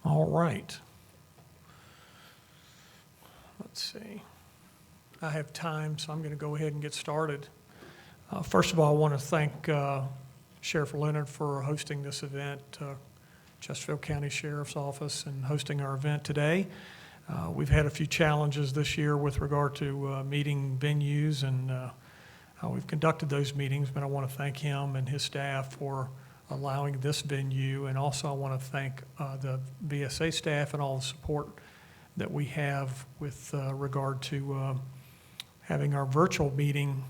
All right. Let's see. I have time, so I'm going to go ahead and get started. First of all, I want to thank Sheriff Leonard for hosting this event, Chesterfield County Sheriff's Office, and hosting our event today. We've had a few challenges this year with regard to meeting venues and how we've conducted those meetings, but I want to thank him and his staff for allowing this venue, and also I want to thank the VSA staff and all the support that we have with regard to having our virtual meeting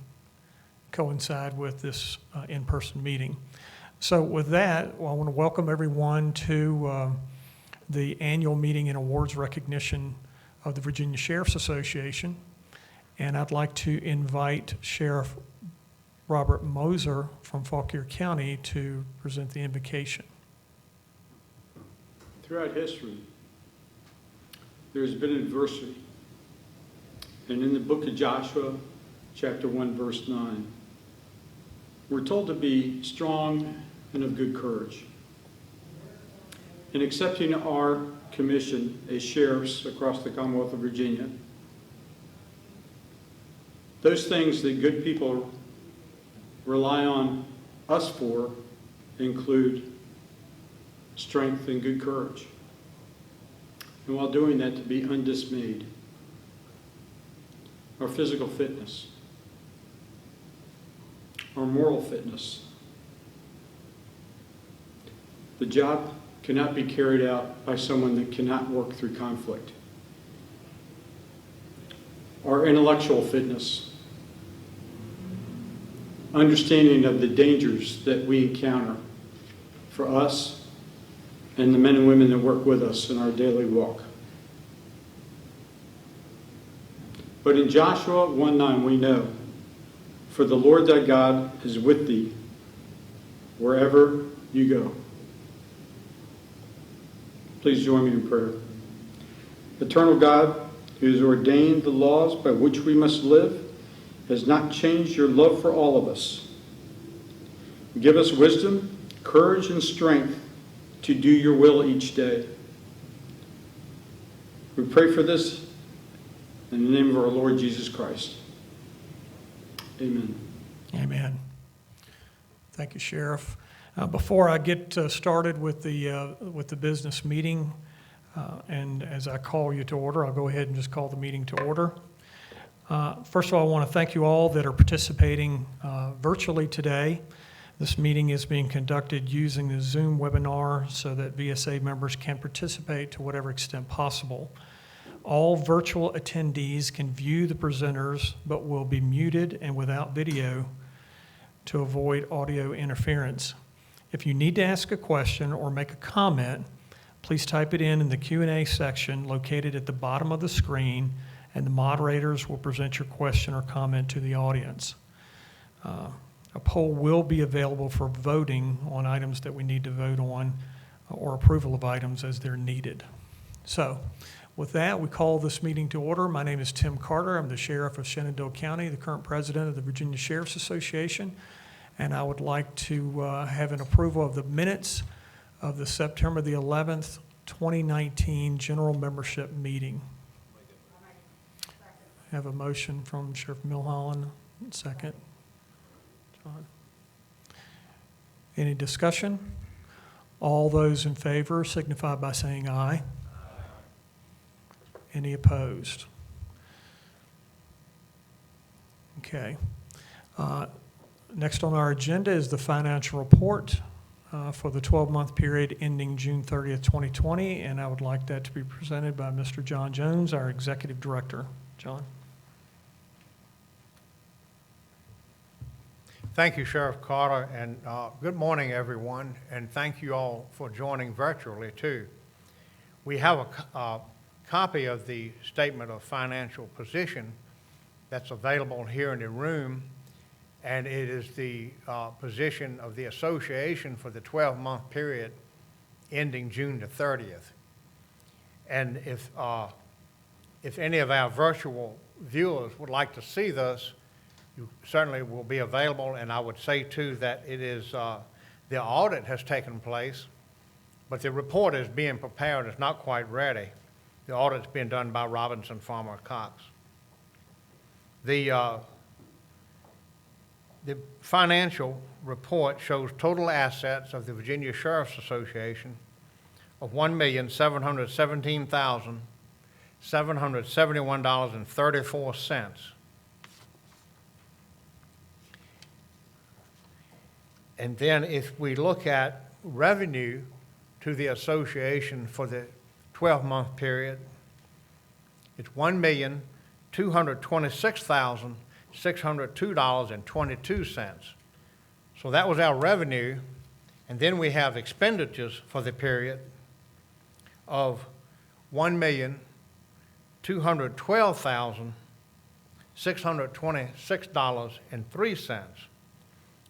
coincide with this in-person meeting. So with that, I want to welcome everyone to the annual meeting and awards recognition of the Virginia Sheriff's Association. And I'd like to invite Sheriff Robert Moser from Fauquier County to present the invocation. Throughout history, there's been adversity. And in the book of Joshua, chapter 1, verse 9, we're told to be strong and of good courage. In accepting our commission as sheriffs across the Commonwealth of Virginia, those things that good people rely on us for include strength and good courage. And while doing that, to be undismayed. Our physical fitness, our moral fitness. The job cannot be carried out by someone that cannot work through conflict. Our intellectual fitness, understanding of the dangers that we encounter for us and the men and women that work with us in our daily walk. But in Joshua 1:9 we know, for the Lord thy God is with thee wherever you go. Please join me in prayer. Eternal God, who has ordained the laws by which we must live, has not changed your love for all of us. Give us wisdom, courage, and strength to do your will each day. We pray for this in the name of our Lord Jesus Christ. Amen. Amen. Thank you, Sheriff. Before I get started with the business meeting, and as I call you to order, I'll go ahead and just call the meeting to order. First of all, I want to thank you all that are participating virtually today. This meeting is being conducted using the Zoom webinar so that VSA members can participate to whatever extent possible. All virtual attendees can view the presenters, but will be muted and without video to avoid audio interference. If you need to ask a question or make a comment, please type it in the Q&A section located at the bottom of the screen, and the moderators will present your question or comment to the audience. A poll will be available for voting on items that we need to vote on or approval of items as they're needed. So, with that, we call this meeting to order. My name is Tim Carter. I'm the Sheriff of Shenandoah County, the current president of the Virginia Sheriff's Association, and I would like to have an approval of the minutes of the September the 11th, 2019 general membership meeting. I have a motion from Sheriff Milholland. Second. John. Any discussion? All those in favor signify by saying aye. Any opposed? Okay. Next on our agenda is the financial report for the 12-month period ending June 30th, 2020, and I would like that to be presented by Mr. John Jones, our Executive Director. John. Thank you, Sheriff Carter, and good morning, everyone, and thank you all for joining virtually, too. We have a copy of the Statement of Financial Position that's available here in the room, and it is the position of the association for the 12-month period ending June the 30th. And if any of our virtual viewers would like to see this, you certainly will be available, and I would say, too, that it is the audit has taken place, But the report is being prepared, it's not quite ready. The audit's being done by Robinson Farmer Cox. The financial report shows total assets of the Virginia Sheriff's Association of $1,717,771.34. And then if we look at revenue to the association for the 12-month period, it's $1,226,602.22. So that was our revenue, and then we have expenditures for the period of $1,212,626.03.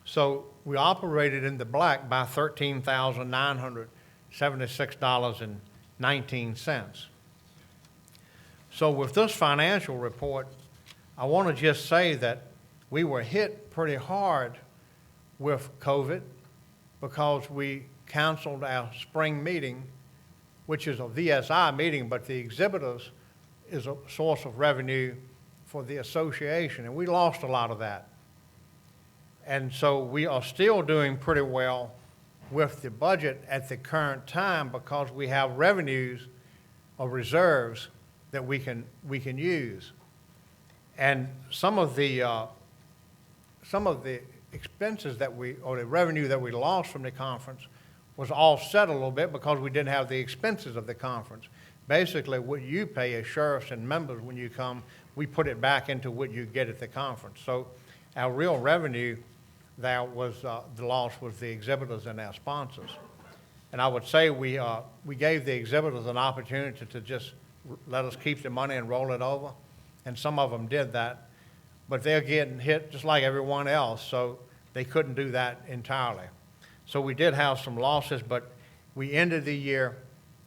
So we operated in the black by $13,976.19. So with this financial report, I want to just say that we were hit pretty hard with COVID because we canceled our spring meeting, which is a VSI meeting, but the exhibitors is a source of revenue for the association, and we lost a lot of that. And so we are still doing pretty well with the budget at the current time because we have revenues or reserves that we can use. And some of the expenses or the revenue that we lost from the conference was offset a little bit because we didn't have the expenses of the conference. Basically, what you pay as sheriffs and members when you come, we put it back into what you get at the conference. So our real revenue there was, the loss was the exhibitors and our sponsors. And I would say we gave the exhibitors an opportunity to just let us keep the money and roll it over. And some of them did that, but they're getting hit just like everyone else, so they couldn't do that entirely. So we did have some losses, but we ended the year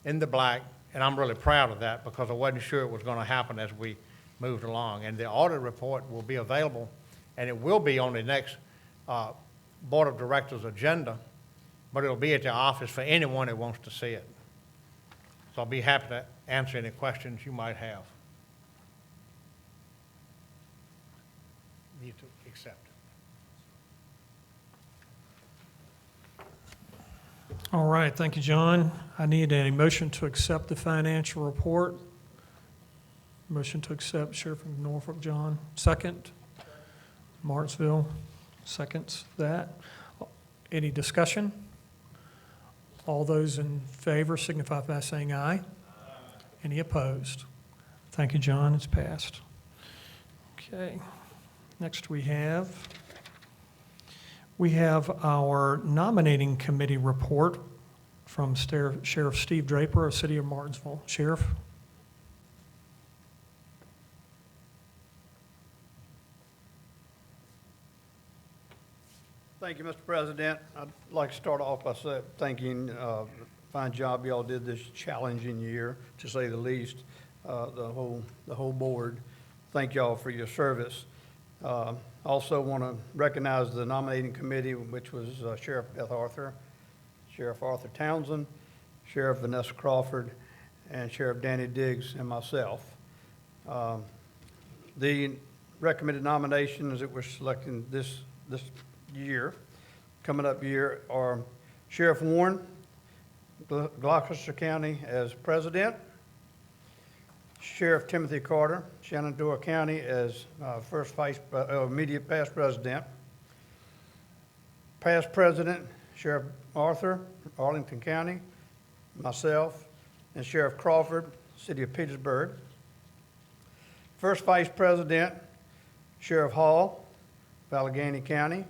in the black, and I'm really proud of that because I wasn't sure it was going to happen as we moved along. And the audit report will be available, and it will be on the next Board of Directors agenda, but it'll be at the office for anyone who wants to see it. So I'll be happy to answer any questions you might have. Need to accept it. All right, thank you, John. I need a motion to accept the financial report. Motion to accept, Sheriff of Norfolk, John. Second. Martinsville seconds that. Any discussion? All those in favor signify by saying aye. Any opposed? Thank you, John. It's passed. Okay. Next we have our nominating committee report from Sheriff Steve Draper of City of Martinsville. Sheriff? Thank you, Mr. President. I'd like to start off by thanking fine job y'all did this challenging year, to say the least, the whole board. Thank y'all for your service. Also want to recognize the nominating committee, which was Sheriff Beth Arthur, Sheriff Arthur Townsend, Sheriff Vanessa Crawford, and Sheriff Danny Diggs, and myself. The recommended nominations that we're selecting this year, coming up year, are Sheriff Warren, Gloucester County as president, Sheriff Timothy Carter, Shenandoah County as immediate past president, past president, Sheriff Arthur, Arlington County, myself, and Sheriff Crawford, City of Petersburg, first vice president, Sheriff Hall, Allegheny County,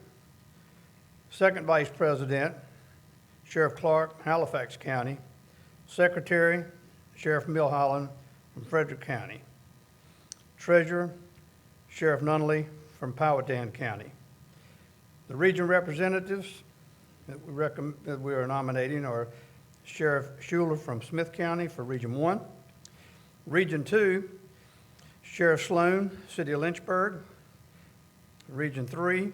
second vice president, Sheriff Clark, Halifax County, secretary, Sheriff Milholland from Frederick County, treasurer, Sheriff Nunley from Powhatan County. The region representatives that we are nominating are Sheriff Schuler from Smith County for Region 1, Region 2, Sheriff Sloan, City of Lynchburg, Region 3,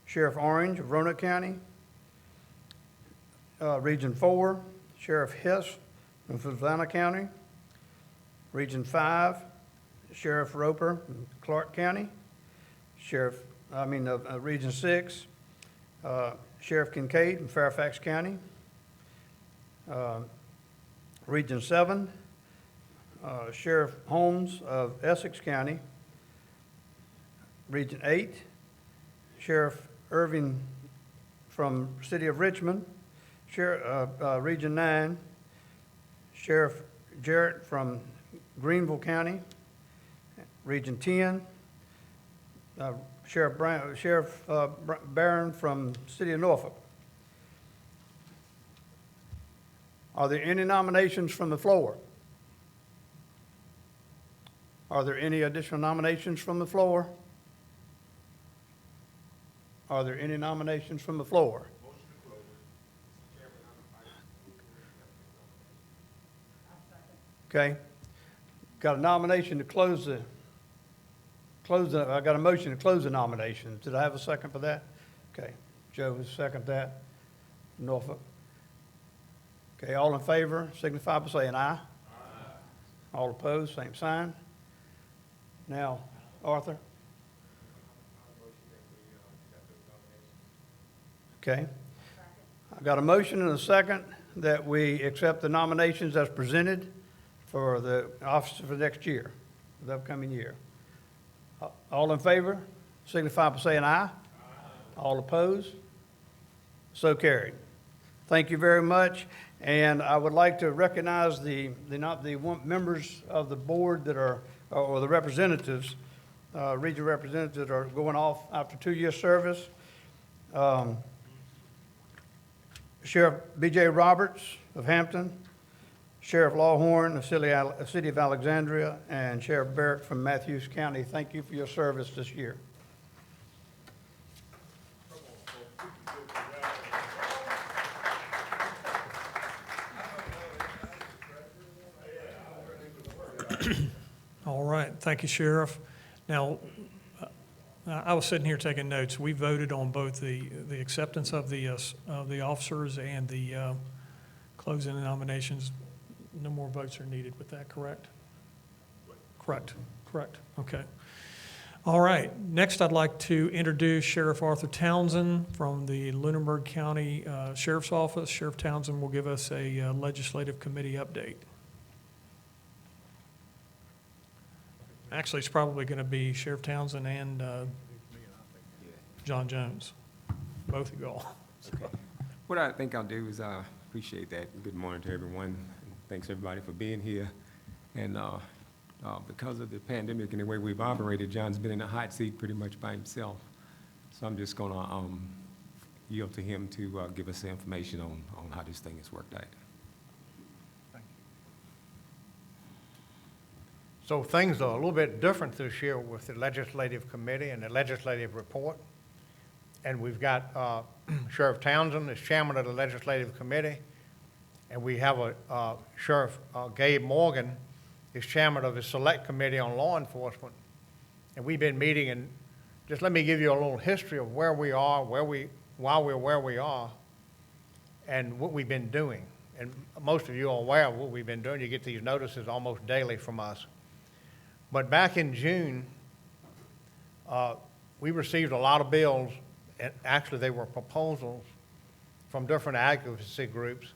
Sheriff Orange of Roanoke County, Region 4, Sheriff Hiss from Savannah County. Region 5, Sheriff Roper from Clark County. Region 6, Sheriff Kincaid from Fairfax County. Region 7, Sheriff Holmes of Essex County. Region 8, Sheriff Irving from City of Richmond. Region 9, Sheriff Jarrett from Greenville County. Region 10, Sheriff Barron from City of Norfolk. Are there any nominations from the floor? Are there any additional nominations from the floor? Are there any nominations from the floor? Okay. Got a nomination to I got a motion to close the nominations. Did I have a second for that? Okay. Joe has seconded that. Norfolk. Okay, all in favor, signify by saying aye. Aye. All opposed, same sign. Now, Arthur? Okay. I've got a motion and a second that we accept the nominations as presented for the office for next year, the upcoming year. All in favor, signify by saying aye. Aye. All opposed? So carried. Thank you very much. And I would like to recognize the members of the board that are, or the representatives, regional representatives that are going off after 2-year service. Sheriff B.J. Roberts of Hampton, Sheriff Lawhorn of City of Alexandria, and Sheriff Barrett from Matthews County. Thank you for your service this year. All right, thank you, Sheriff. Now, I was sitting here taking notes. We voted on both the acceptance of the officers and the closing the nominations. No more votes are needed with that, correct? Correct, okay. All right, next I'd like to introduce Sheriff Arthur Townsend from the Lunenburg County Sheriff's Office. Sheriff Townsend will give us a legislative committee update. Actually, it's probably going to be Sheriff Townsend and John Jones, both of y'all. Okay. What I think I'll do is appreciate that. Good morning to everyone. Thanks everybody for being here. And because of the pandemic and the way we've operated, John's been in the hot seat pretty much by himself. So I'm just going to yield to him to give us the information on how this thing has worked out. So things are a little bit different this year with the legislative committee and the legislative report. And we've got Sheriff Townsend as chairman of the legislative committee. And we have a Sheriff Gabe Morgan is chairman of the select committee on law enforcement. And we've been meeting, and just let me give you a little history of where we are, while we're where we are, and what we've been doing. And most of you are aware of what we've been doing. You get these notices almost daily from us. But back in June, we received a lot of bills, and actually they were proposals from different advocacy groups.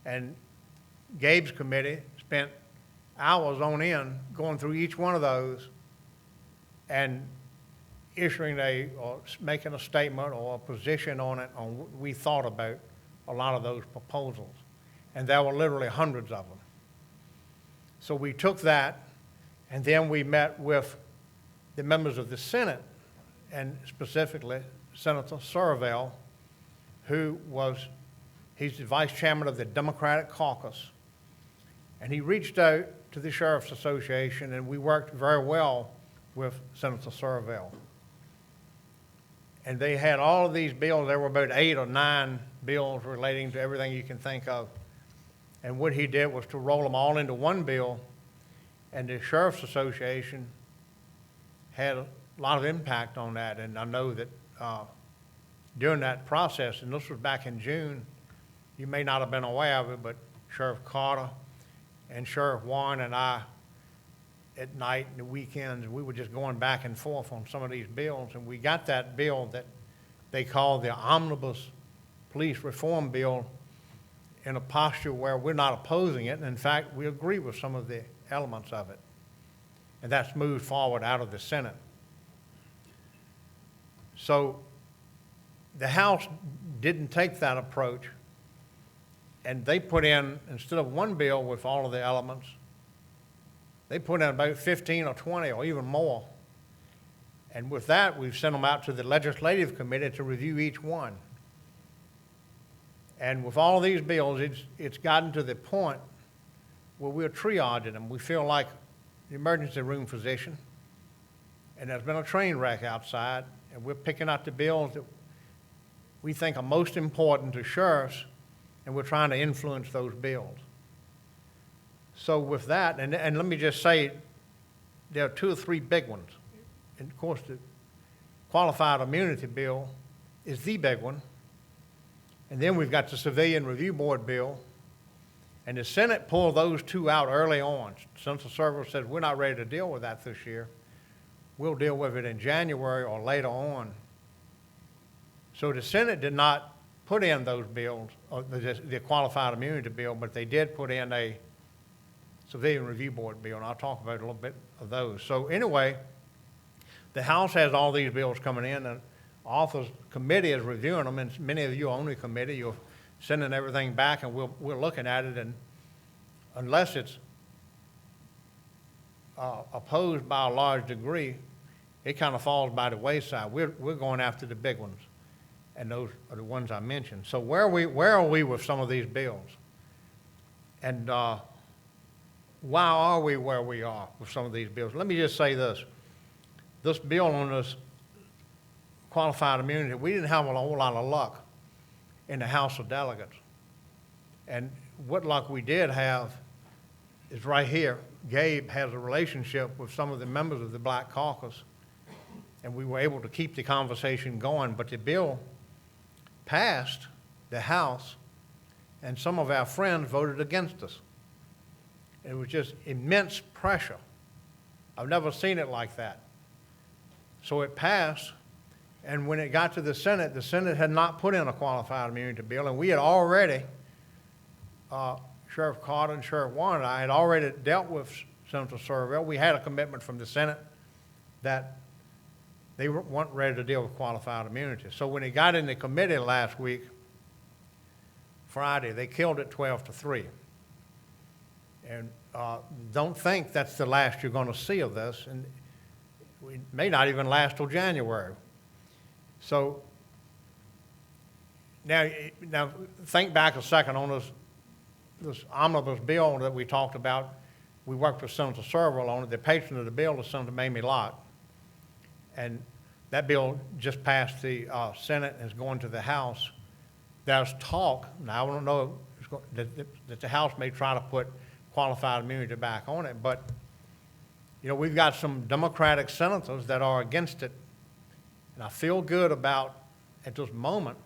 And Gabe's committee spent hours on end going through each one of those and issuing or making a statement or a position on it on what we thought about a lot of those proposals. And there were literally hundreds of them. So we took that, and then we met with the members of the Senate, and specifically Senator Survell, he's the vice chairman of the Democratic Caucus. And he reached out to the Sheriff's Association, and we worked very well with Senator Survell. And they had all of these bills. There were about 8 or 9 bills relating to everything you can think of. And what he did was to roll them all into one bill. And the Sheriff's Association had a lot of impact on that. And I know that during that process, and this was back in June, you may not have been aware of it, but Sheriff Carter, and Sheriff Warren and I, at night and the weekends, we were just going back and forth on some of these bills, and we got that bill that they call the Omnibus Police Reform Bill in a posture where we're not opposing it, and in fact, we agree with some of the elements of it. And that's moved forward out of the Senate. So the House didn't take that approach, and they put in, instead of one bill with all of the elements, they put in about 15 or 20 or even more. And with that, we've sent them out to the Legislative Committee to review each one. And with all these bills, it's gotten to the point where we're triaging them. We feel like the emergency room physician, and there's been a train wreck outside, and we're picking out the bills that we think are most important to sheriffs, and we're trying to influence those bills. So with that, and let me just say, there are 2 or 3 big ones. And of course, the qualified immunity bill is the big one. And then we've got the Civilian Review Board bill. And the Senate pulled those 2 out early on. Central Service said, we're not ready to deal with that this year. We'll deal with it in January or later on. So the Senate did not put in those bills, or the qualified immunity bill, but they did put in a Civilian Review Board bill, and I'll talk about a little bit of those. So anyway, the House has all these bills coming in, and Arthur's committee is reviewing them, and many of you on the committee, you're sending everything back, and we're looking at it, and unless it's opposed by a large degree, it kind of falls by the wayside. We're going after the big ones, and those are the ones I mentioned. So where are we with some of these bills? And why are we where we are with some of these bills? Let me just say this. This bill on this qualified immunity, we didn't have a whole lot of luck in the House of Delegates. And what luck we did have is right here. Gabe has a relationship with some of the members of the Black Caucus, and we were able to keep the conversation going. But the bill passed the House, and some of our friends voted against us. It was just immense pressure. I've never seen it like that. So it passed, and when it got to the Senate had not put in a qualified immunity bill, and we had already, Sheriff Carter and Sheriff Warren and I had already dealt with Senator Surville. We had a commitment from the Senate that they weren't ready to deal with qualified immunity. So when it got in the committee last week, Friday, they killed it 12-3. And don't think that's the last you're going to see of this, and it may not even last till January. So now think back a second on this omnibus bill that we talked about. We worked with Senator Surville on it. The patron of the bill is Senator Mamie Locke. And that bill just passed the Senate and is going to the House. There's talk, now I don't know that the House may try to put qualified immunity back on it, but you know, we've got some Democratic senators that are against it. And I feel good about, at this moment,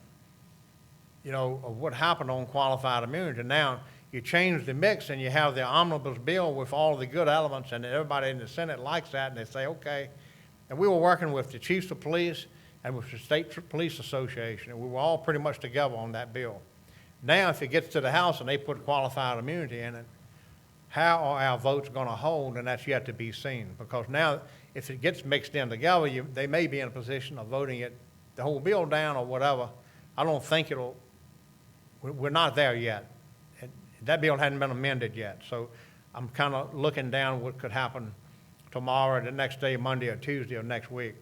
you know, of what happened on qualified immunity. Now, you change the mix and you have the omnibus bill with all the good elements, and everybody in the Senate likes that, and they say, okay. And we were working with the chiefs of police and with the State Police Association, and we were all pretty much together on that bill. Now, if it gets to the House and they put qualified immunity in it, how are our votes going to hold? And that's yet to be seen, because now, if it gets mixed in together, they may be in a position of voting it, the whole bill down or whatever. I don't think we're not there yet. That bill hadn't been amended yet, so I'm kind of looking down what could happen tomorrow, the next day, Monday or Tuesday of next week.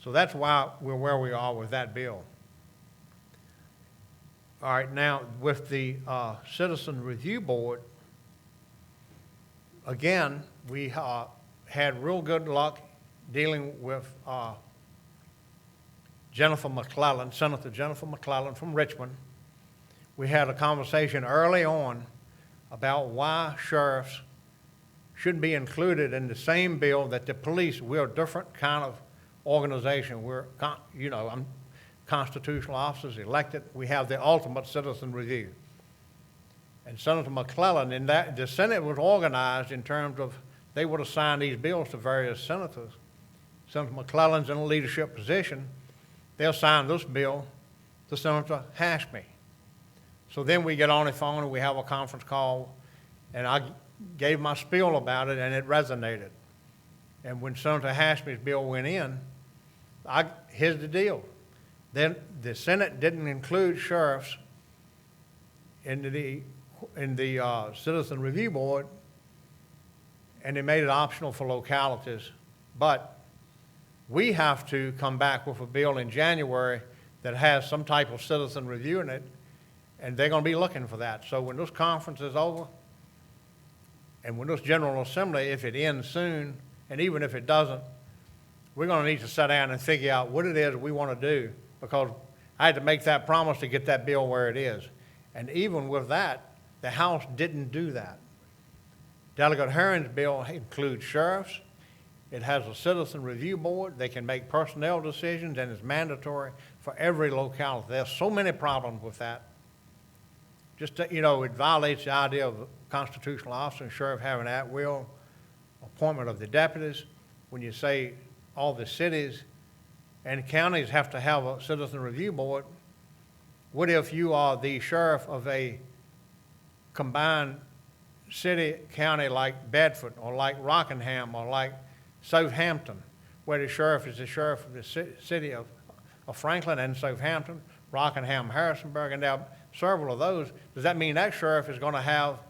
So that's why we're where we are with that bill. All right, now with the Citizen Review Board, again, we had real good luck dealing with Jennifer McClellan, Senator Jennifer McClellan from Richmond. We had a conversation early on about why sheriffs shouldn't be included in the same bill that the police. We're a different kind of organization. We're, you know, I'm constitutional officers elected. We have the ultimate citizen review. And Senator McClellan, and that, the Senate was organized in terms of, they would assign these bills to various senators. Senator McClellan's in a leadership position. They'll assign this bill to Senator Hashmi. So then we get on the phone and we have a conference call, and I gave my spiel about it, and it resonated. And when Senator Hashmi's bill went in, here's the deal. Then the Senate didn't include sheriffs in the Citizen Review Board, and they made it optional for localities. But we have to come back with a bill in January that has some type of citizen review in it, and they're going to be looking for that. So when this conference is over, and when this General Assembly, if it ends soon, and even if it doesn't, we're going to need to sit down and figure out what it is we want to do, because I had to make that promise to get that bill where it is. And even with that, the House didn't do that. Delegate Herring's bill includes sheriffs. It has a citizen review board. They can make personnel decisions, and it's mandatory for every locality. There's so many problems with that. Just, it violates the idea of a constitutional officer and sheriff having at-will appointment of the deputies. When you say all the cities and counties have to have a citizen review board, what if you are the sheriff of a combined city, county like Bedford or like Rockingham or like Southampton, where the sheriff is the sheriff of the city of Franklin and Southampton, Rockingham, Harrisonburg, and there are several of those? Does that mean that sheriff is going to have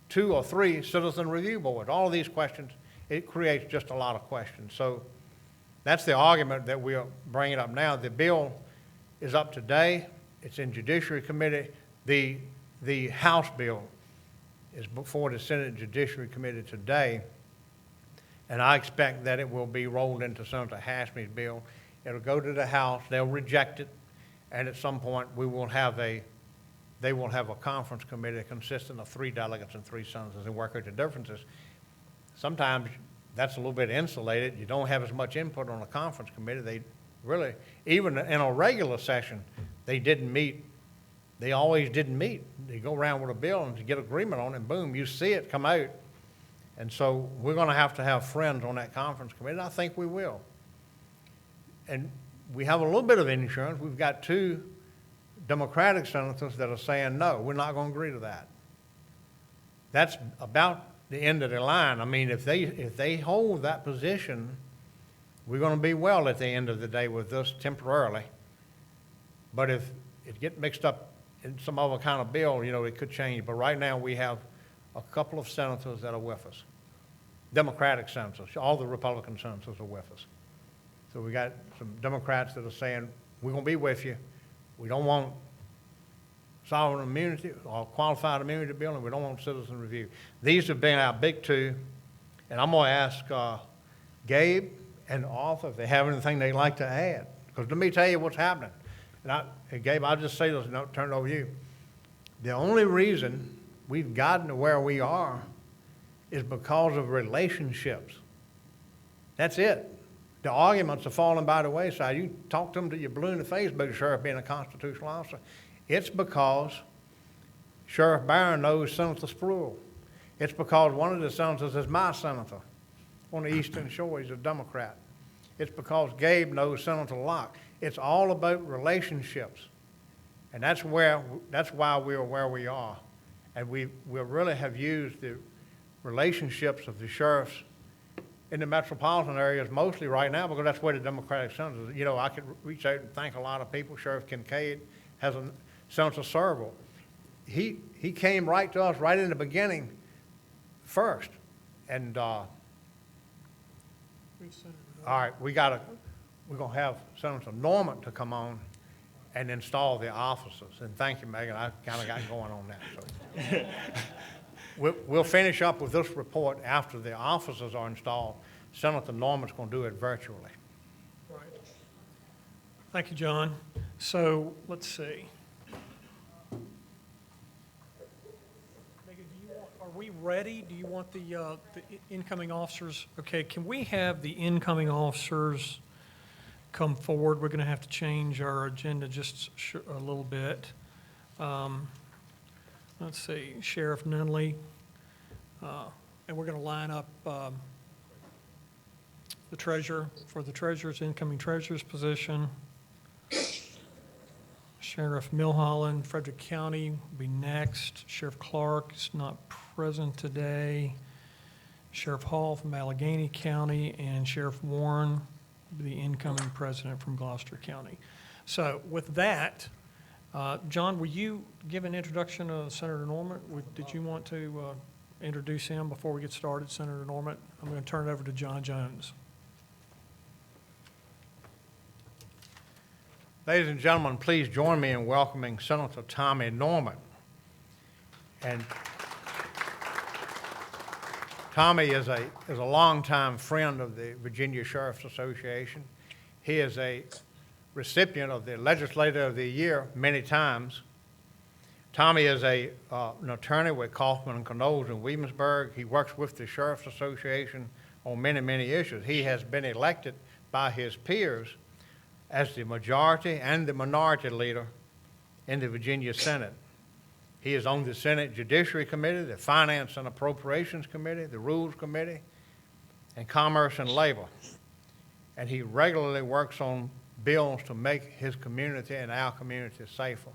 2 or 3 citizen review boards? All of these questions, it creates just a lot of questions. So that's the argument that we are bringing up now. The bill is up today. It's in Judiciary Committee. The House bill is before the Senate Judiciary Committee today, and I expect that it will be rolled into Senator Hashmi's bill. It'll go to the House. They'll reject it, and at some point they will have a conference committee consisting of 3 delegates and 3 senators and work out the differences. Sometimes that's a little bit insulated. You don't have as much input on a conference committee. They really, even in a regular session, they didn't meet. They always didn't meet. They go around with a bill and to get agreement on it, and boom, you see it come out. And so we're going to have friends on that conference committee, and I think we will. And we have a little bit of insurance. We've got 2 Democratic senators that are saying, no, we're not going to agree to that. That's about the end of the line. I mean, if they hold that position, we're going to be well at the end of the day with this temporarily. But if it gets mixed up in some other kind of bill, it could change. But right now we have a couple of senators that are with us. Democratic senators. All the Republican senators are with us. So we got some Democrats that are saying, we're going to be with you. We don't want sovereign immunity or qualified immunity bill, and we don't want citizen review. These have been our big 2, and I'm going to ask Gabe and Arthur if they have anything they'd like to add. Because let me tell you what's happening. And Gabe, I'll just say this and I'll turn it over to you. The only reason we've gotten to where we are is because of relationships. That's it. The arguments are falling by the wayside. You talk to them till you're blue in the face about the sheriff being a constitutional officer. It's because Sheriff Barron knows Senator Spruill. It's because one of the senators is my senator on the Eastern Shore. He's a Democrat. It's because Gabe knows Senator Locke. It's all about relationships. And that's why we're where we are. And we really have used the relationships of the sheriffs in the metropolitan areas mostly right now, because that's where the Democratic senators, I could reach out and thank a lot of people. Sheriff Kincaid has a Senator Serval. He came right to us right in the beginning first. And all right, we're going to have Senator Norman to come on and install the officers. And thank you, Megan. I kind of got going on that. So we'll finish up with this report after the officers are installed. Senator Norman's going to do it virtually. Right. Thank you, John. So let's see. Megan, are we ready? Do you want the incoming officers? Okay, can we have the incoming officers come forward? We're going to have to change our agenda just a little bit. let's see, Sheriff Nunley. And we're going to line up the treasurer, for the treasurer's, incoming treasurer's position. Sheriff Milholland, Frederick County will be next. Sheriff Clark is not present today. Sheriff Hall from Allegheny County, and Sheriff Warren, the incoming president from Gloucester County. So with that, John, will you give an introduction of Senator Norment? Did you want to introduce him before we get started, Senator Norment? I'm going to turn it over to John Jones. Ladies and gentlemen, please join me in welcoming Senator Tommy Norment. And Tommy is a longtime friend of the Virginia Sheriff's Association. He is a recipient of the Legislator of the Year many times. Tommy is an attorney with Kaufman and Knowles in Williamsburg. He works with the Sheriff's Association on many, many issues. He has been elected by his peers as the majority and the minority leader in the Virginia Senate. He is on the Senate Judiciary Committee, the Finance and Appropriations Committee, the Rules Committee, and Commerce and Labor. And he regularly works on bills to make his community and our community safer.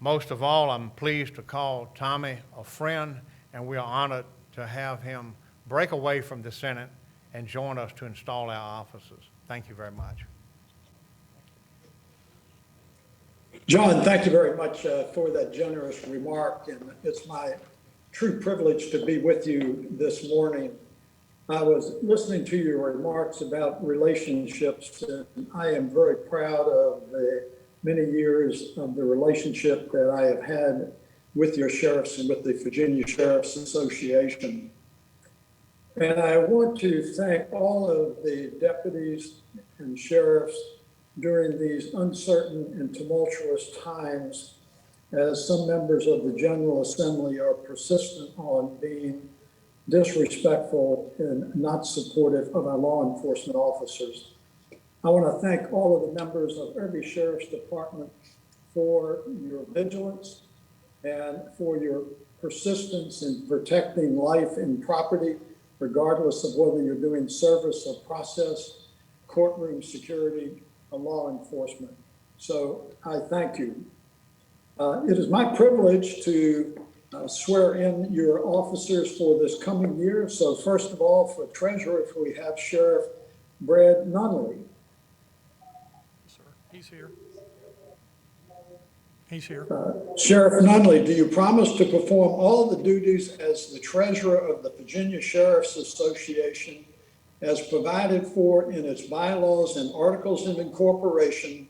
Most of all, I'm pleased to call Tommy a friend, and we are honored to have him break away from the Senate and join us to install our officers. Thank you very much. John, thank you very much for that generous remark, and it's my true privilege to be with you this morning. I was listening to your remarks about relationships, and I am very proud of the many years of the relationship that I have had with your sheriffs and with the Virginia Sheriff's Association. And I want to thank all of the deputies and sheriffs during these uncertain and tumultuous times, as some members of the General Assembly are persistent on being disrespectful and not supportive of our law enforcement officers. I want to thank all of the members of every sheriff's department for your vigilance and for your persistence in protecting life and property, regardless of whether you're doing service or process, courtroom security, or law enforcement. So I thank you. It is my privilege to swear in your officers for this coming year. So first of all, for treasurer, we have Sheriff Brad Nunley. Sir, he's here. He's here. Sheriff Nunley, do you promise to perform all the duties as the treasurer of the Virginia Sheriff's Association as provided for in its bylaws and articles of incorporation,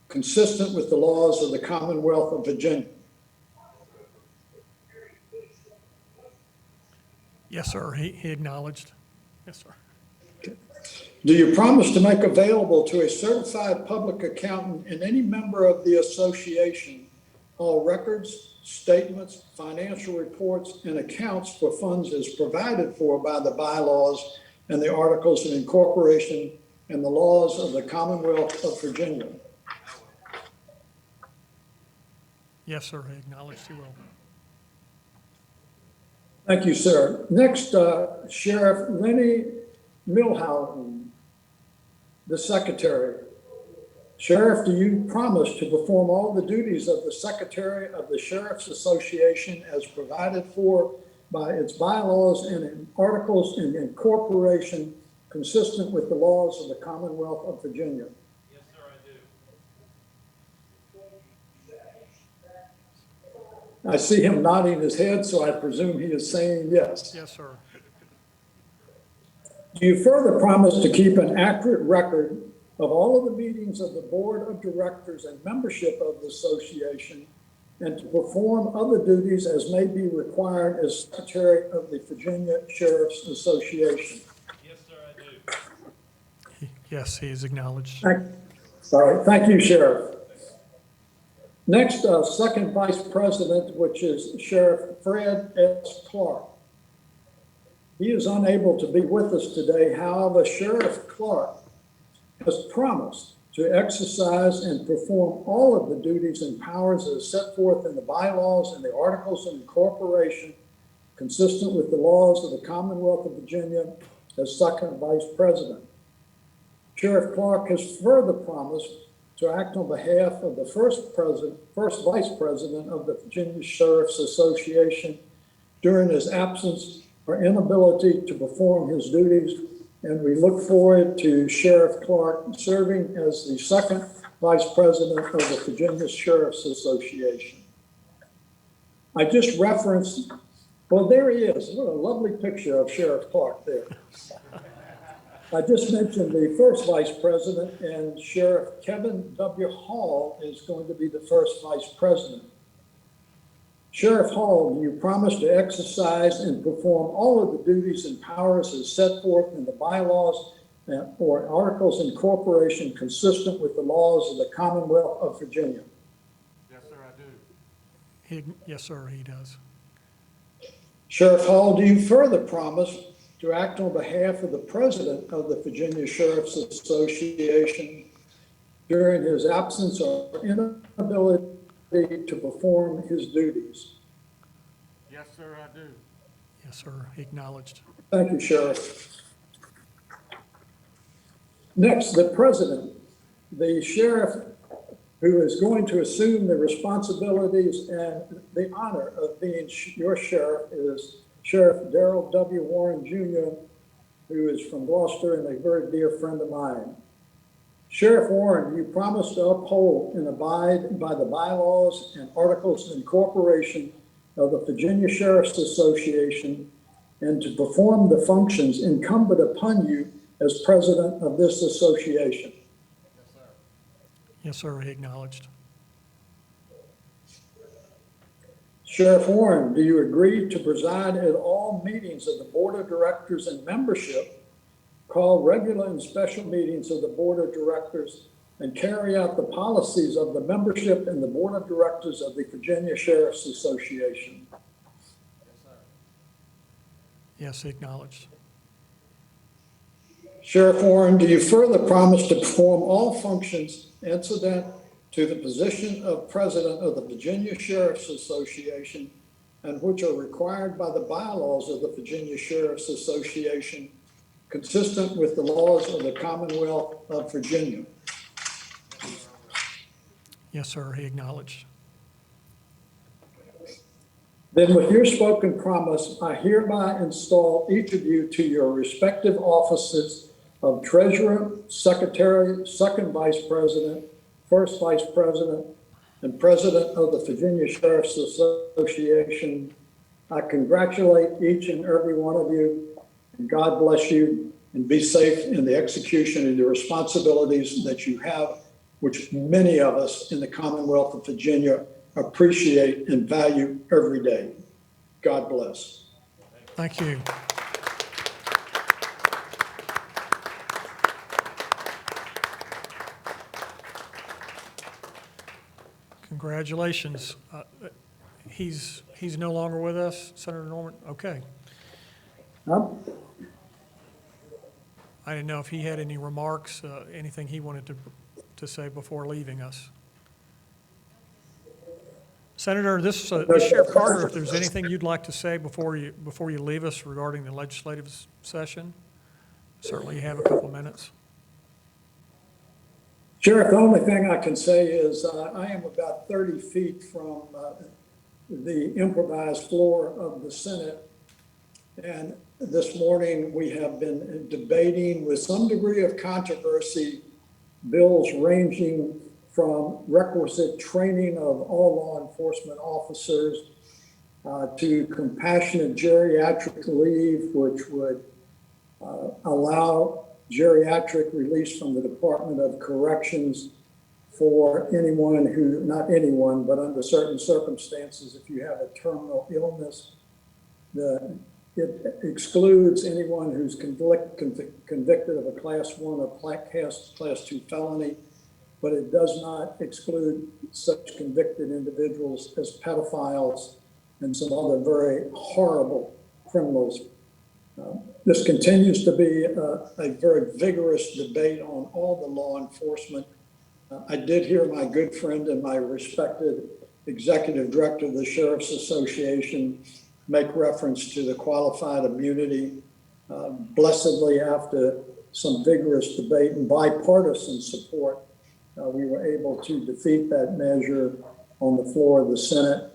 consistent with the laws of the Commonwealth of Virginia? Yes, sir. He acknowledged. Yes, sir. Do you promise to make available to a certified public accountant and any member of the association all records, statements, financial reports, and accounts for funds as provided for by the bylaws and the articles of incorporation and the laws of the Commonwealth of Virginia? Yes, sir. He acknowledged he will. Thank you, sir. Next, Sheriff Lenny Milholland, the secretary. Sheriff, do you promise to perform all the duties of the secretary of the Sheriff's Association as provided for by its bylaws and articles in incorporation consistent with the laws of the Commonwealth of Virginia? Yes, sir, I do. I see him nodding his head, so I presume he is saying yes. Yes, sir. Do you further promise to keep an accurate record of all of the meetings of the board of directors and membership of the association, and to perform other duties as may be required as secretary of the Virginia Sheriff's Association? Yes, sir, I do. Yes, he is acknowledged. Thank you, Sheriff. Next, second vice president, which is Sheriff Fred S. Clark. He is unable to be with us today. However, Sheriff Clark has promised to exercise and perform all of the duties and powers as set forth in the bylaws and the articles of incorporation consistent with the laws of the Commonwealth of Virginia as second vice president. Sheriff Clark has further promised to act on behalf of the first vice president of the Virginia Sheriff's Association during his absence or inability to perform his duties, and we look forward to Sheriff Clark serving as the second vice president of the Virginia Sheriff's Association. I just referenced, well, there he is. What a lovely picture of Sheriff Clark there. I just mentioned the first vice president, and Sheriff Kevin W. Hall is going to be the first vice president. Sheriff Hall, do you promise to exercise and perform all of the duties and powers as set forth in the bylaws or articles of incorporation consistent with the laws of the Commonwealth of Virginia? Yes, sir, I do. Yes, sir, he does. Sheriff Hall, do you further promise to act on behalf of the president of the Virginia Sheriff's Association during his absence or inability to perform his duties? Yes, sir, I do. Yes, sir, acknowledged. Thank you, Sheriff. Next, the president. The sheriff who is going to assume the responsibilities and the honor of being your sheriff is Sheriff Darrell W. Warren Jr., who is from Gloucester and a very dear friend of mine. Sheriff Warren, you promise to uphold and abide by the bylaws and articles of incorporation of the Virginia Sheriff's Association and to perform the functions incumbent upon you as president of this association. Yes, sir, he acknowledged. Sheriff Warren, do you agree to preside at all meetings of the Board of Directors and membership, call regular and special meetings of the Board of Directors, and carry out the policies of the membership and the Board of Directors of the Virginia Sheriff's Association? Yes, acknowledged. Sheriff Warren, do you further promise to perform all functions incident to the position of president of the Virginia Sheriff's Association and which are required by the bylaws of the Virginia Sheriff's Association, consistent with the laws of the Commonwealth of Virginia? Yes, sir, he acknowledged. Then with your spoken promise, I hereby install each of you to your respective offices of treasurer, secretary, second vice president, first vice president, and president of the Virginia Sheriff's Association. I congratulate each and every one of you, and God bless you, and be safe in the execution of the responsibilities that you have, which many of us in the Commonwealth of Virginia appreciate and value every day. God bless. Thank you. Congratulations. He's no longer with us, Senator Norman? Okay. I didn't know if he had any remarks, anything he wanted to say before leaving us. Senator, this Sheriff Carter, if there's anything you'd like to say before you leave us regarding the legislative session, certainly you have a couple minutes. Sheriff, the only thing I can say is I am about 30 feet from the improvised floor of the Senate. And this morning we have been debating with some degree of controversy bills ranging from requisite training of all law enforcement officers to compassionate geriatric leave, which would allow geriatric release from the Department of Corrections for anyone who, not anyone, but under certain circumstances, if you have a terminal illness. It excludes anyone who's convicted of a Class 1 or Class 2 felony, but it does not exclude such convicted individuals as pedophiles and some other very horrible criminals. This continues to be a very vigorous debate on all the law enforcement I did hear my good friend and my respected executive director of the Sheriff's Association make reference to the qualified immunity. Blessedly, after some vigorous debate and bipartisan support, we were able to defeat that measure on the floor of the Senate.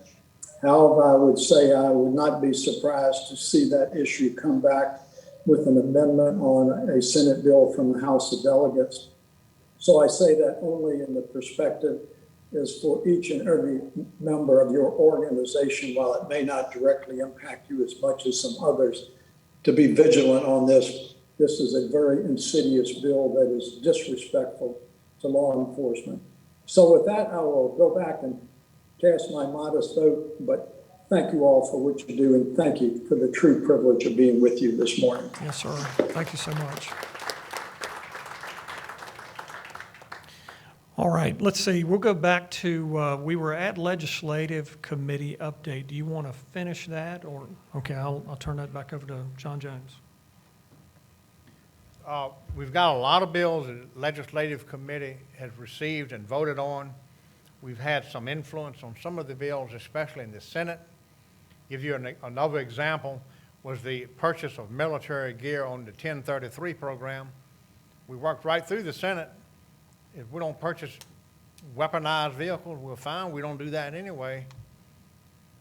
However, I would say I would not be surprised to see that issue come back with an amendment on a Senate bill from the House of Delegates. So I say that only in the perspective is for each and every member of your organization, while it may not directly impact you as much as some others, to be vigilant on this. This is a very insidious bill that is disrespectful to law enforcement. So with that, I will go back and cast my modest vote, but thank you all for what you do, and thank you for the true privilege of being with you this morning. Yes, sir. Thank you so much. All right, let's see. We'll go back to, we were at legislative committee update. Do you want to finish that, or, okay, I'll turn that back over to John Jones. We've got a lot of bills that the legislative committee has received and voted on. We've had some influence on some of the bills, especially in the Senate. Give you another example was the purchase of military gear on the 1033 program. We worked right through the Senate. If we don't purchase weaponized vehicles, we're fine. We don't do that anyway.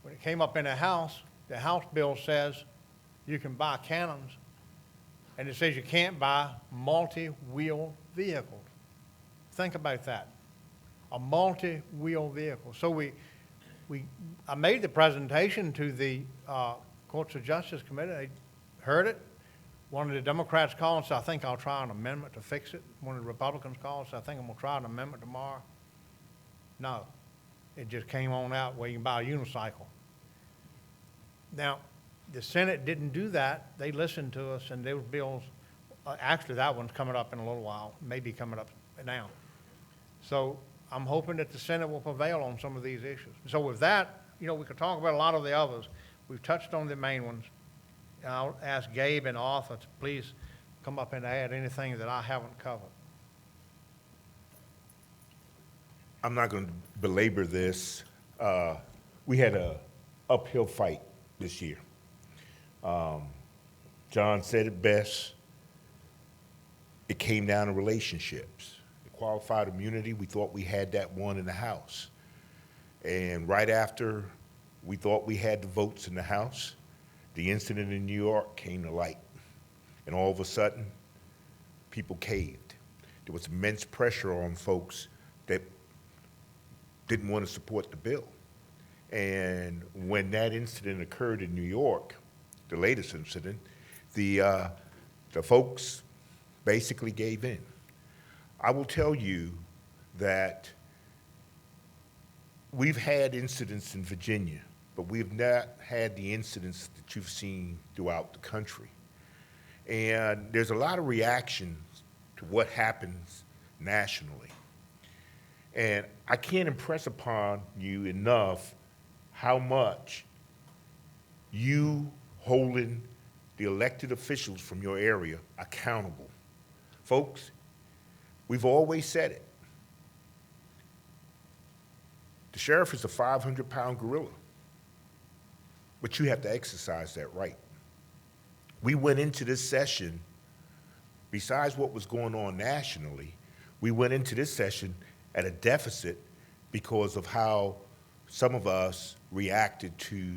When it came up in the House bill says you can buy cannons, and it says you can't buy multi-wheel vehicles. Think about that, a multi-wheel vehicle. So I made the presentation to the Courts of Justice Committee. They heard it. One of the Democrats called and said, I think I'll try an amendment to fix it. One of the Republicans called and said, I think I'm gonna try an amendment tomorrow. No, it just came on out where you can buy a unicycle. Now, the Senate didn't do that. They listened to us, and those bills, actually that one's coming up in a little while, maybe coming up now. So I'm hoping that the Senate will prevail on some of these issues. So with that, we could talk about a lot of the others. We've touched on the main ones. I'll ask Gabe and Arthur to please come up and add anything that I haven't covered. I'm not going to belabor this. We had an uphill fight this year. John said it best. It came down to relationships. The qualified immunity, we thought we had that one in the House. And right after we thought we had the votes in the House, the incident in New York came to light. And all of a sudden, people caved. There was immense pressure on folks that didn't want to support the bill. And when that incident occurred in New York, the latest incident, the folks basically gave in. I will tell you that we've had incidents in Virginia, but we've not had the incidents that you've seen throughout the country. And there's a lot of reactions to what happens nationally. And I can't impress upon you enough how much you holding the elected officials from your area accountable. Folks, we've always said it. The sheriff is a 500-pound gorilla, but you have to exercise that right. We went into this session, besides what was going on nationally, we went into this session at a deficit because of how some of us reacted to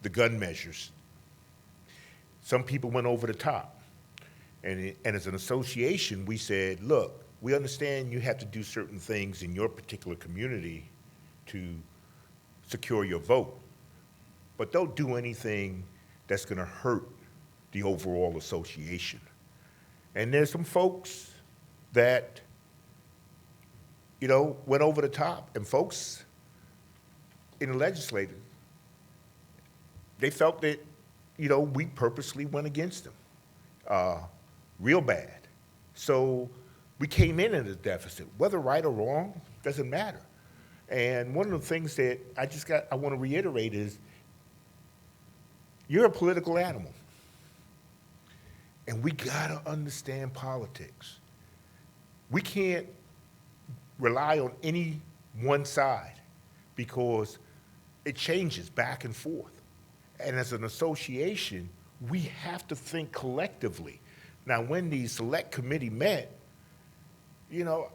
the gun measures. Some people went over the top. And as an association, we said, look, we understand you have to do certain things in your particular community to secure your vote, but don't do anything that's gonna hurt the overall association. And there's some folks that, went over the top, and folks in the legislature, they felt that, we purposely went against them, real bad. So we came in at a deficit, whether right or wrong, doesn't matter. And one of the things that I want to reiterate is, you're a political animal. And we gotta understand politics. We can't rely on any one side because it changes back and forth. And as an association, we have to think collectively. Now, when the select committee met, you know,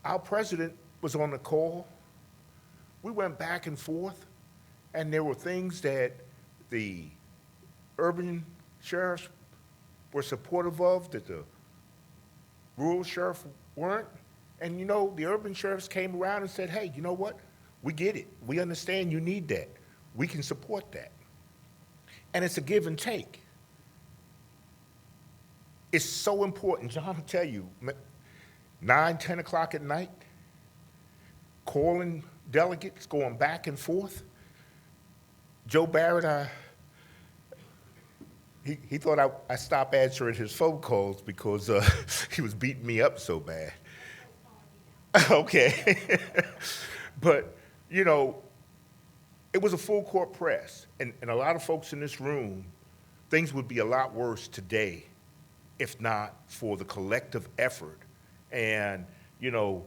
our president was on the call. We went back and forth, and there were things that the urban sheriffs were supportive of that the rural sheriff weren't. And you know, the urban sheriffs came around and said, hey, you know what? We get it. We understand you need that. We can support that. And it's a give and take. It's so important. John will tell you, 9, 10 o'clock at night, calling delegates, going back and forth. Joe Barrett, he thought I stopped answering his phone calls because he was beating me up so bad. Okay. But, you know, it was a full court press. And a lot of folks in this room, things would be a lot worse today if not for the collective effort. And, you know,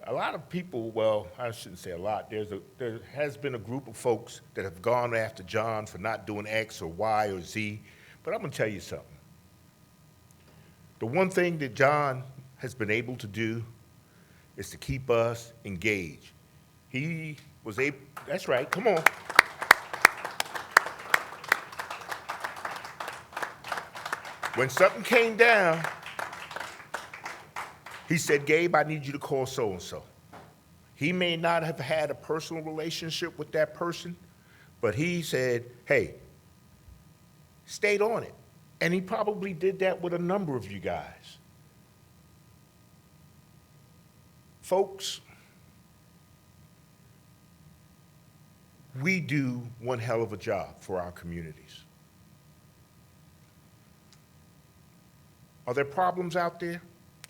a lot of people, well, I shouldn't say a lot, there has been a group of folks that have gone after John for not doing X or Y or Z, but I'm gonna tell you something. The one thing that John has been able to do is to keep us engaged. He was able, that's right, come on. When something came down, he said, Gabe, I need you to call so-and-so. He may not have had a personal relationship with that person, but he said, hey, stayed on it. And he probably did that with a number of you guys. Folks, we do one hell of a job for our communities. Are there problems out there?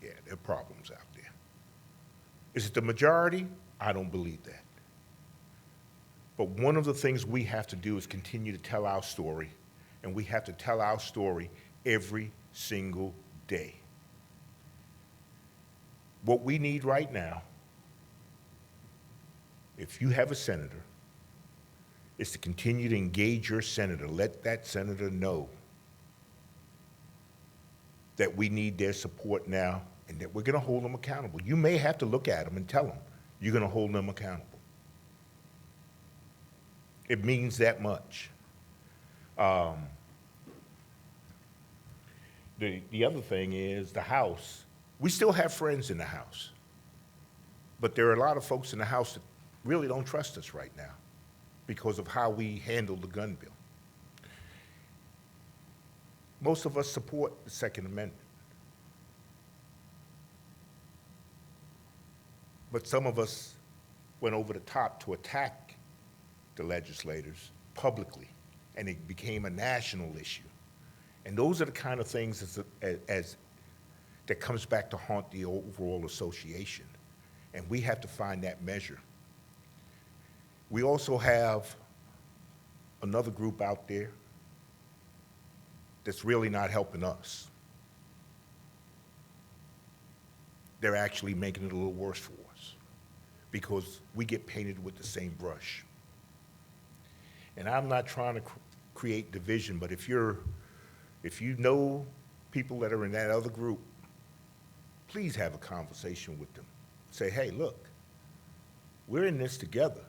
Yeah, there are problems out there. Is it the majority? I don't believe that. But one of the things we have to do is continue to tell our story, and we have to tell our story every single day. What we need right now, if you have a senator, is to continue to engage your senator. Let that senator know that we need their support now and that we're gonna hold them accountable. You may have to look at them and tell them you're gonna hold them accountable. It means that much. The other thing is the House. We still have friends in the House, but there are a lot of folks in the House that really don't trust us right now because of how we handle the gun bill. Most of us support the Second Amendment. But some of us went over the top to attack the legislators publicly, and it became a national issue. And those are the kind of things that comes back to haunt the overall association. And we have to find that measure. We also have another group out there that's really not helping us. They're actually making it a little worse for us because we get painted with the same brush. And I'm not trying to create division, but if you know people that are in that other group, please have a conversation with them. Say, hey, look, we're in this together.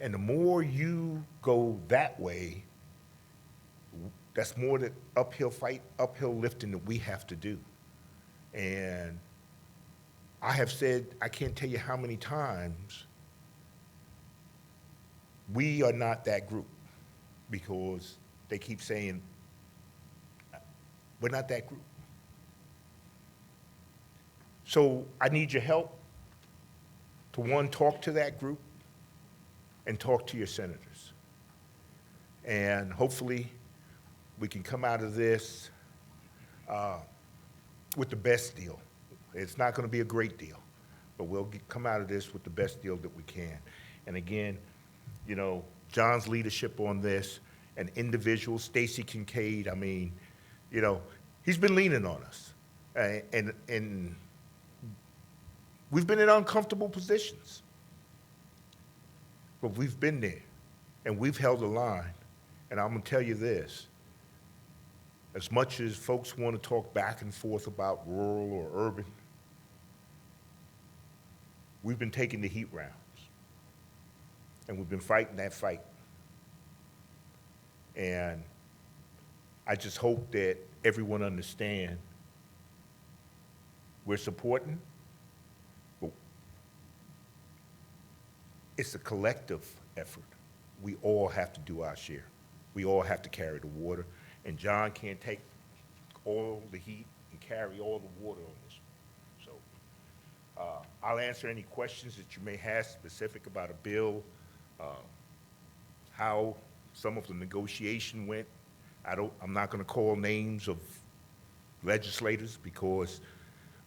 And the more you go that way, that's more the uphill fight, uphill lifting that we have to do. And I have said, I can't tell you how many times, we are not that group because they keep saying, we're not that group. So I need your help to, one, talk to that group and talk to your senators. And hopefully we can come out of this with the best deal. It's not going to be a great deal, but we'll come out of this with the best deal that we can. And again, you know, John's leadership on this, and individuals, Stacy Kincaid, I mean, you know, he's been leaning on us. And We've been in uncomfortable positions. But we've been there, and we've held the line. And I'm gonna tell you this, as much as folks want to talk back and forth about rural or urban, we've been taking the heat rounds, and we've been fighting that fight. And I just hope that everyone understand we're supporting, but it's a collective effort. We all have to do our share. We all have to carry the water, and John can't take all the heat and carry all the water on this. So I'll answer any questions that you may have specific about a bill, how some of the negotiation went. I'm not gonna call names of legislators, because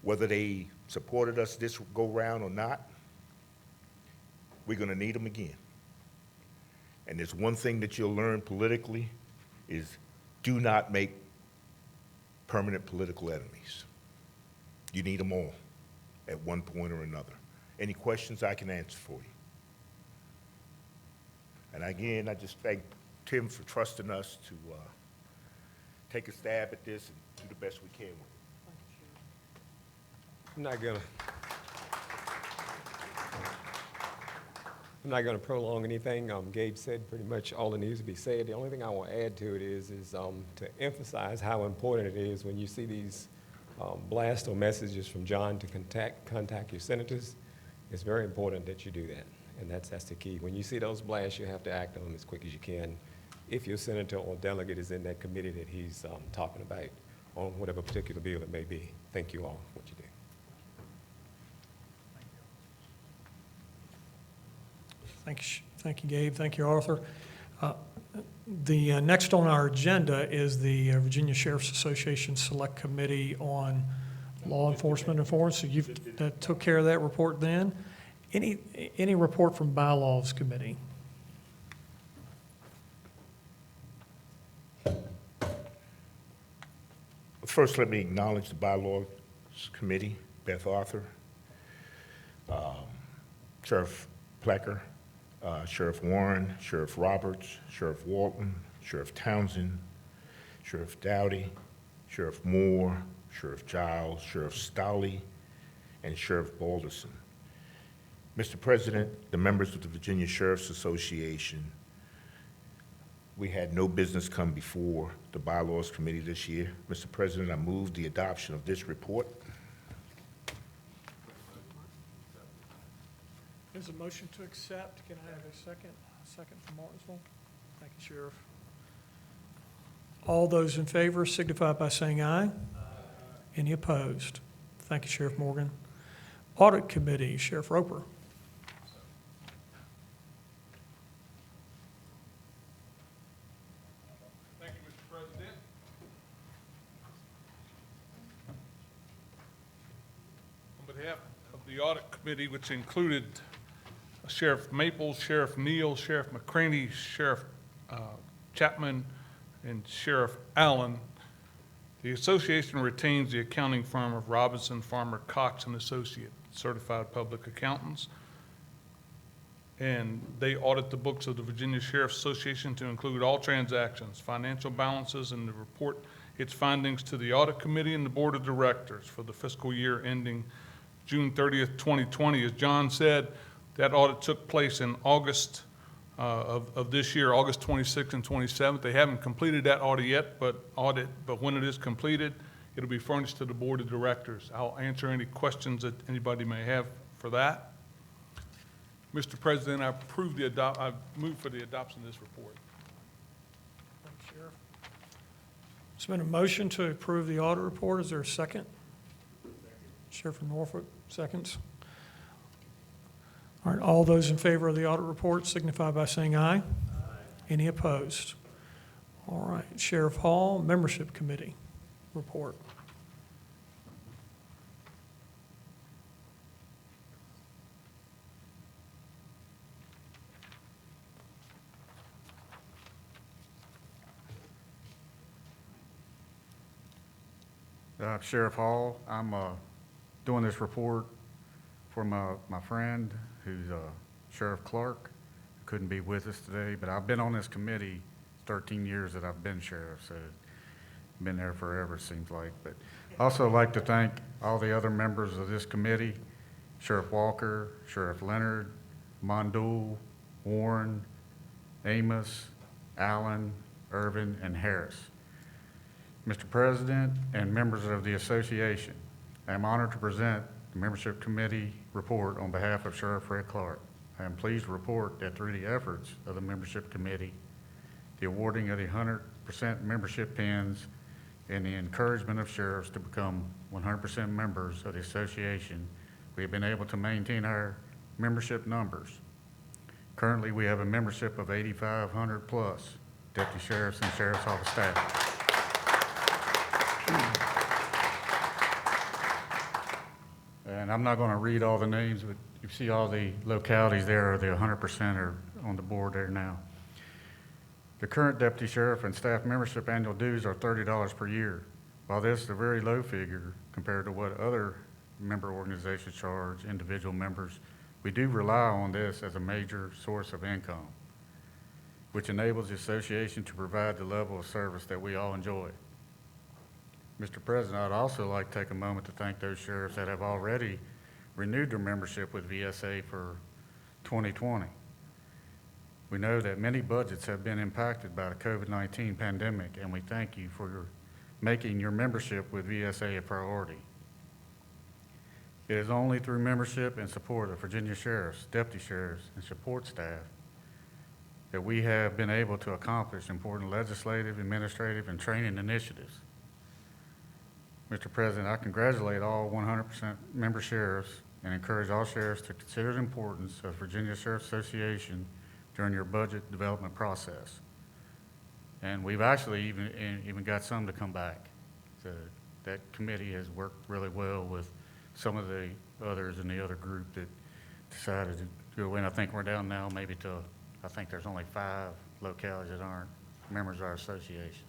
whether they supported us this go-round or not, we're gonna need them again. And there's one thing that you'll learn politically is do not make permanent political enemies. You need them all at one point or another. Any questions I can answer for you? And again, I just thank Tim for trusting us to take a stab at this and do the best we can with it. I'm not gonna prolong anything. Gabe said pretty much all that needs to be said. The only thing I want to add to it is to emphasize how important it is when you see these blasts or messages from John to contact your senators. It's very important that you do that, and that's the key. When you see those blasts, you have to act on them as quick as you can. If your senator or delegate is in that committee that he's talking about on whatever particular bill it may be. Thank you all for what you do. Thank you, Gabe. Thank you, Arthur. The next on our agenda is the Virginia Sheriff's Association Select Committee on Law Enforcement Reform. So that took care of that report then. Any report from Bylaws Committee? First, let me acknowledge the Bylaws Committee, Beth Arthur, Sheriff Plecker, Sheriff Warren, Sheriff Roberts, Sheriff Walton, Sheriff Townsend, Sheriff Dowdy, Sheriff Moore, Sheriff Giles, Sheriff Stowley, and Sheriff Balderson. Mr. President, the members of the Virginia Sheriff's Association, we had no business come before the Bylaws Committee this year. Mr. President, I move the adoption of this report. There's a motion to accept. Can I have a second? A second from Martinsville? Thank you, Sheriff. All those in favor signify by saying aye. Aye. Any opposed? Thank you, Sheriff Morgan. Audit Committee, Sheriff Roper. Thank you, Mr. President. On behalf of the Audit Committee, which included Sheriff Maples, Sheriff Neal, Sheriff McCraney, Sheriff Chapman, and Sheriff Allen, the association retains the accounting firm of Robinson, Farmer, Cox and Associate, certified public accountants. And they audit the books of the Virginia Sheriff's Association to include all transactions, financial balances, and to report its findings to the Audit Committee and the Board of Directors for the fiscal year ending June 30th, 2020. As John said, that audit took place in August of this year, August 26th and 27th. They haven't completed that audit yet, but when it is completed, it'll be furnished to the Board of Directors. I'll answer any questions that anybody may have for that. Mr. President, I move for the adoption of this report. Thank you, Sheriff. There's been a motion to approve the audit report. Is there a second? Sheriff from Norfolk, seconds. All right, all those in favor of the audit report signify by saying aye. Aye. Any opposed? All right, Sheriff Hall, Membership Committee report. Sheriff Hall, I'm doing this report for my friend who's Sheriff Clark, who couldn't be with us today, but I've been on this committee 13 years that I've been sheriff, so been there forever, it seems like. But also like to thank all the other members of this committee, Sheriff Walker, Sheriff Leonard, Mondul, Warren, Amos, Allen, Irvin, and Harris. Mr. President and members of the association, I am honored to present the membership committee report on behalf of Sheriff Fred Clark. I am pleased to report that through the efforts of the membership committee, the awarding of the 100% membership pins, and the encouragement of sheriffs to become 100% members of the association, we have been able to maintain our membership numbers. Currently, we have a membership of 8,500 plus deputy sheriffs and sheriff's office staff. And I'm not going to read all the names, but you see all the localities there, the 100% are on the board there now. The current deputy sheriff and staff membership annual dues are $30 per year. While this is a very low figure compared to what other member organizations charge individual members, we do rely on this as a major source of income, which enables the association to provide the level of service that we all enjoy. Mr. President, I'd also like to take a moment to thank those sheriffs that have already renewed their membership with VSA for 2020. We know that many budgets have been impacted by the COVID-19 pandemic, and we thank you for making your membership with VSA a priority. It is only through membership and support of Virginia sheriffs, deputy sheriffs, and support staff that we have been able to accomplish important legislative, administrative, and training initiatives. Mr. President, I congratulate all 100% member sheriffs and encourage all sheriffs to consider the importance of Virginia Sheriff Association during your budget development process. And we've actually even got some to come back. So that committee has worked really well with some of the others in the other group that decided to go in. I think we're down now maybe to, I think there's only 5 localities that aren't members of our association.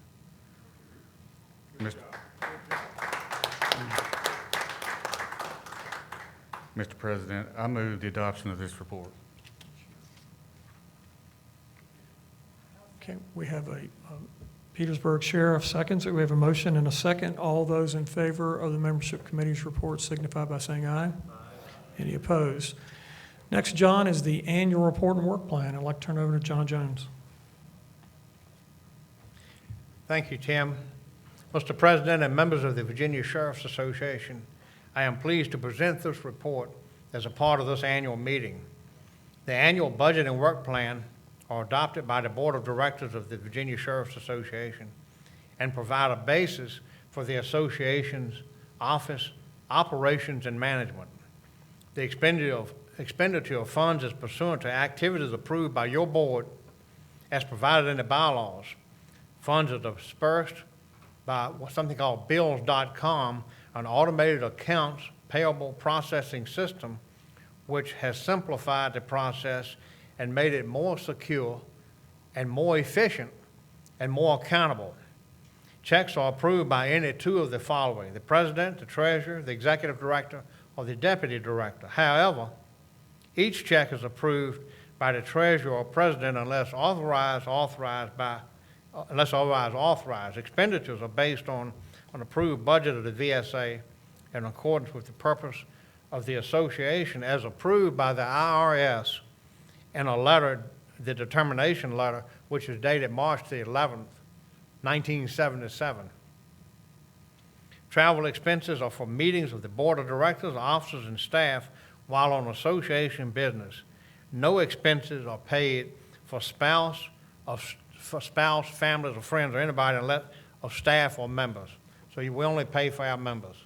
Mr. President, I move the adoption of this report. Okay, we have a Petersburg Sheriff seconds. We have a motion and a second. All those in favor of the membership committee's report signify by saying aye. Aye. Any opposed? Next, John, is the annual report and work plan. I'd like to turn it over to John Jones. Thank you, Tim. Mr. President and members of the Virginia Sheriff's Association, I am pleased to present this report as a part of this annual meeting. The annual budget and work plan are adopted by the Board of Directors of the Virginia Sheriff's Association and provide a basis for the association's office, operations, and management. The expenditure of funds is pursuant to activities approved by your board as provided in the bylaws. Funds are dispersed by something called bills.com, an automated accounts payable processing system which has simplified the process and made it more secure and more efficient and more accountable. Checks are approved by any 2 of the following: the president, the treasurer, the executive director, or the deputy director. However, each check is approved by the treasurer or president unless otherwise authorized. Expenditures are based on an approved budget of the VSA in accordance with the purpose of the association as approved by the IRS in a letter, the determination letter, which is dated March the 11th, 1977. Travel expenses are for meetings of the board of directors, officers, and staff while on association business. No expenses are paid for spouse, families, or friends, or anybody unless of staff or members. So we only pay for our members.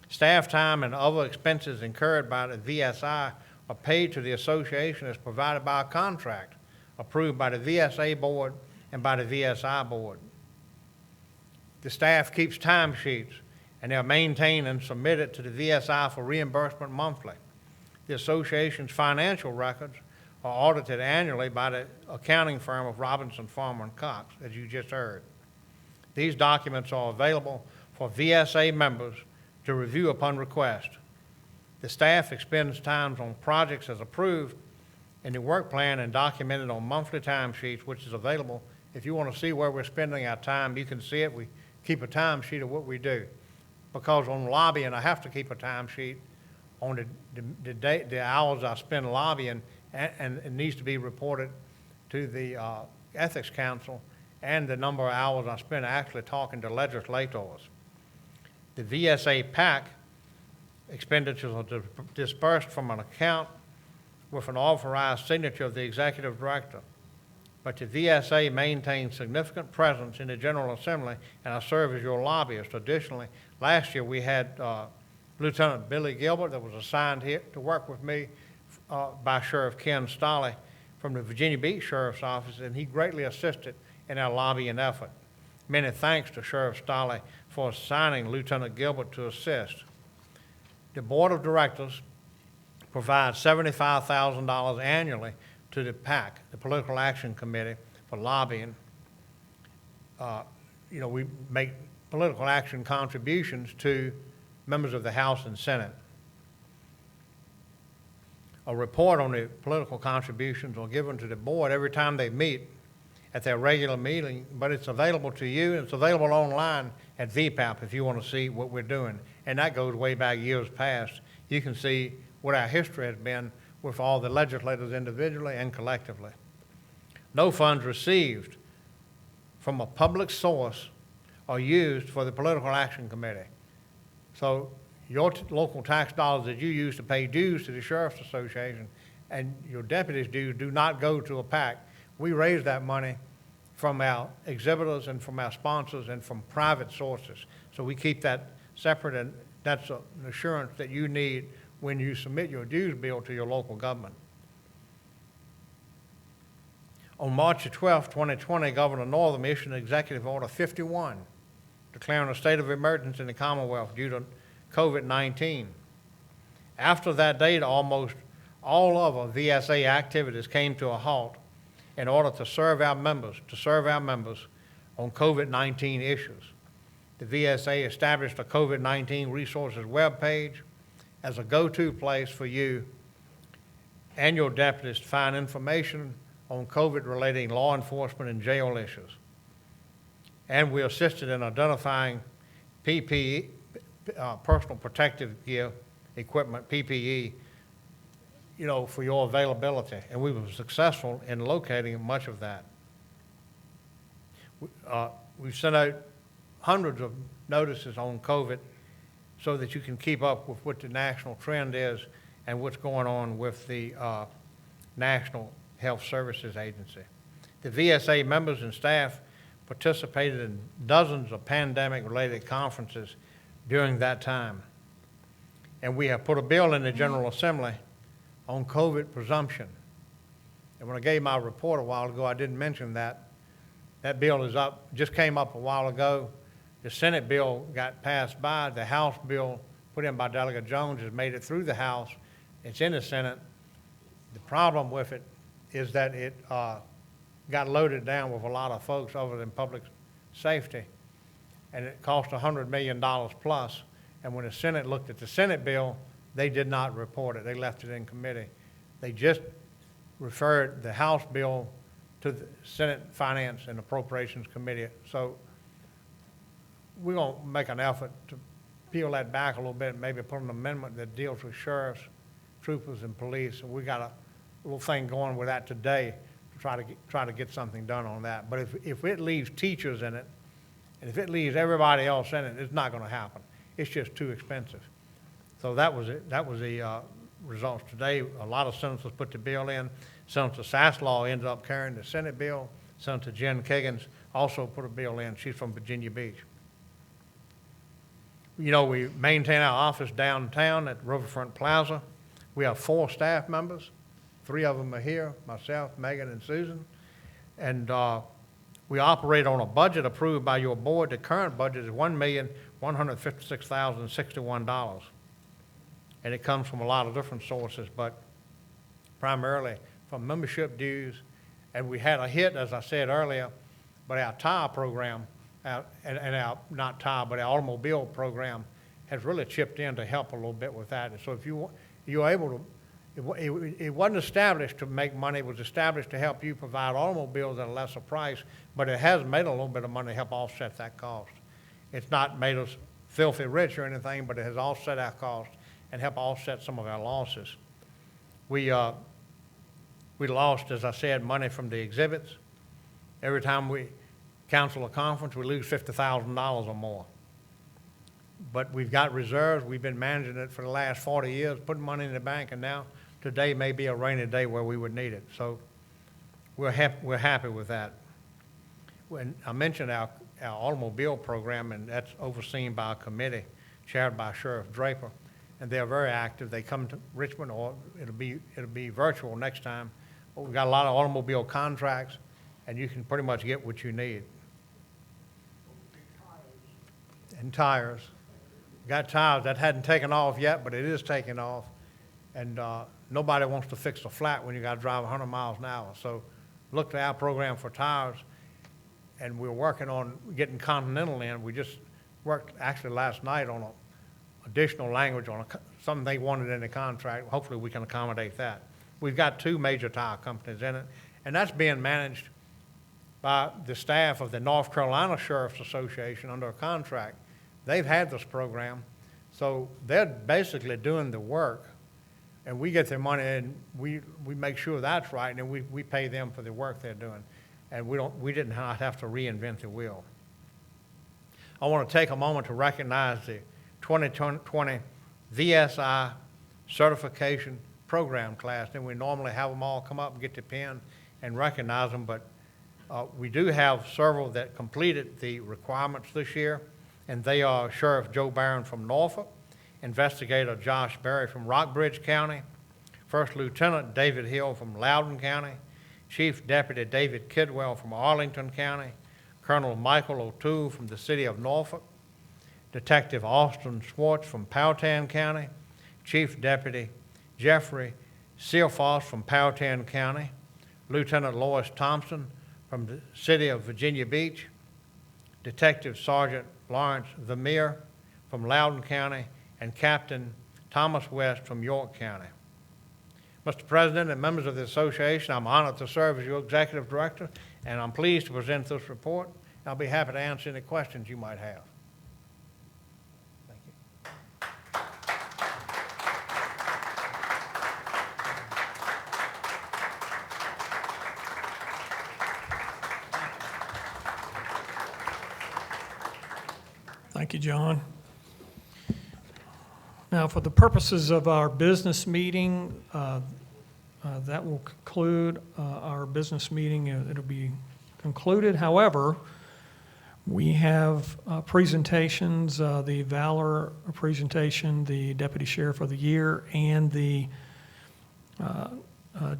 Staff time and other expenses incurred by the VSI are paid to the association as provided by a contract approved by the VSA board and by the VSI board. The staff keeps timesheets and they're maintained and submitted to the VSI for reimbursement monthly. The association's financial records are audited annually by the accounting firm of Robinson, Farmer, and Cox, as you just heard. These documents are available for VSA members to review upon request. The staff expends times on projects as approved in the work plan and documented on monthly timesheets, which is available. If you want to see where we're spending our time, you can see it. We keep a timesheet of what we do. Because on lobbying, I have to keep a timesheet on the hours I spend lobbying, and it needs to be reported to the Ethics Council, and the number of hours I spend actually talking to legislators. The VSA PAC expenditures are dispersed from an account with an authorized signature of the executive director. But the VSA maintains significant presence in the General Assembly, and I serve as your lobbyist. Additionally, last year we had Lieutenant Billy Gilbert that was assigned here to work with me by Sheriff Ken Stolley from the Virginia Beach Sheriff's Office, and he greatly assisted in our lobbying effort. Many thanks to Sheriff Stolley for assigning Lieutenant Gilbert to assist. The Board of Directors provides $75,000 annually to the PAC, the Political Action Committee, for lobbying. We make political action contributions to members of the House and Senate. A report on the political contributions are given to the board every time they meet at their regular meeting, but it's available to you, and it's available online at VPAP if you want to see what we're doing. And that goes way back years past. You can see what our history has been with all the legislators individually and collectively. No funds received from a public source are used for the Political Action Committee. So your local tax dollars that you use to pay dues to the Sheriff's Association and your deputies' dues do not go to a PAC. We raise that money from our exhibitors and from our sponsors and from private sources. So we keep that separate, and that's an assurance that you need when you submit your dues bill to your local government. On March 12, 2020, Governor Northam issued Executive Order 51, declaring a state of emergency in the Commonwealth due to COVID-19. After that date, almost all of our VSA activities came to a halt in order to serve our members on COVID-19 issues. The VSA established a COVID-19 resources webpage as a go-to place for you and your deputies to find information on COVID-related law enforcement and jail issues. And we assisted in identifying PPE, personal protective gear, equipment, PPE, for your availability. And we were successful in locating much of that. We've sent out hundreds of notices on COVID so that you can keep up with what the national trend is and what's going on with the National Health Services Agency. The VSA members and staff participated in dozens of pandemic-related conferences during that time. And we have put a bill in the General Assembly on COVID presumption. And when I gave my report a while ago, I didn't mention that. That bill is up, just came up a while ago. The Senate bill got passed by. The House bill put in by Delegate Jones has made it through the House. It's in the Senate. The problem with it is that it got loaded down with a lot of folks other than public safety, and it cost $100 million plus. And when the Senate looked at the Senate bill, they did not report it. They left it in committee. They just referred the House bill to the Senate Finance and Appropriations Committee. So we're going to make an effort to peel that back a little bit and maybe put an amendment that deals with sheriffs, troopers, and police. And we got a little thing going with that today to try to get something done on that. But if it leaves teachers in it, and if it leaves everybody else in it, it's not going to happen. It's just too expensive. So that was it. That was the results today. A lot of senators put the bill in. Senator Saslaw ended up carrying the Senate bill. Senator Jen Kiggins also put a bill in. She's from Virginia Beach. We maintain our office downtown at Riverfront Plaza. We have 4 staff members. 3 of them are here, myself, Megan, and Susan. And we operate on a budget approved by your board. The current budget is $1,156,061. And it comes from a lot of different sources, but primarily from membership dues. And we had a hit, as I said earlier, but our tire program, our automobile program has really chipped in to help a little bit with that. And so if you're able to, it wasn't established to make money, it was established to help you provide automobiles at a lesser price, but it has made a little bit of money to help offset that cost. It's not made us filthy rich or anything, but it has offset our cost and helped offset some of our losses. We lost, as I said, money from the exhibits. Every time we cancel a conference, we lose $50,000 or more. But we've got reserves. We've been managing it for the last 40 years, putting money in the bank, and now today may be a rainy day where we would need it. So we're happy with that. When I mentioned our automobile program, and that's overseen by a committee chaired by Sheriff Draper, and they're very active. They come to Richmond, or it'll be virtual next time. But we've got a lot of automobile contracts, and you can pretty much get what you need. And tires. Got tires. That hadn't taken off yet, but it is taking off. And nobody wants to fix a flat when you got to drive 100 miles an hour. So look to our program for tires, and we're working on getting Continental in. We just worked actually last night on additional language on something they wanted in the contract. Hopefully we can accommodate that. We've got 2 major tire companies in it, and that's being managed by the staff of the North Carolina Sheriff's Association under a contract. They've had this program, so they're basically doing the work, and we get their money, and we make sure that's right, and then we pay them for the work they're doing, and we didn't have to reinvent the wheel. I want to take a moment to recognize the 2020 VSI certification program class, and we normally have them all come up and get the pen and recognize them, but we do have several that completed the requirements this year, and they are Sheriff Joe Barron from Norfolk, Investigator Josh Berry from Rockbridge County, First Lieutenant David Hill from Loudoun County, Chief Deputy David Kidwell from Arlington County, Colonel Michael O'Toole from the City of Norfolk, Detective Austin Schwartz from Powhatan County, Chief Deputy Jeffrey Searfoss from Powhatan County, Lieutenant Lois Thompson from the City of Virginia Beach, Detective Sergeant Lawrence Vermeer from Loudoun County, and Captain Thomas West from York County. Mr. President and members of the association, I'm honored to serve as your executive director, and I'm pleased to present this report. I'll be happy to answer any questions you might have. Thank you. Thank you, John. Now, for the purposes of our business meeting, that will conclude our business meeting. It'll be concluded. However, we have presentations, the Valor presentation, the Deputy Sheriff of the Year, and the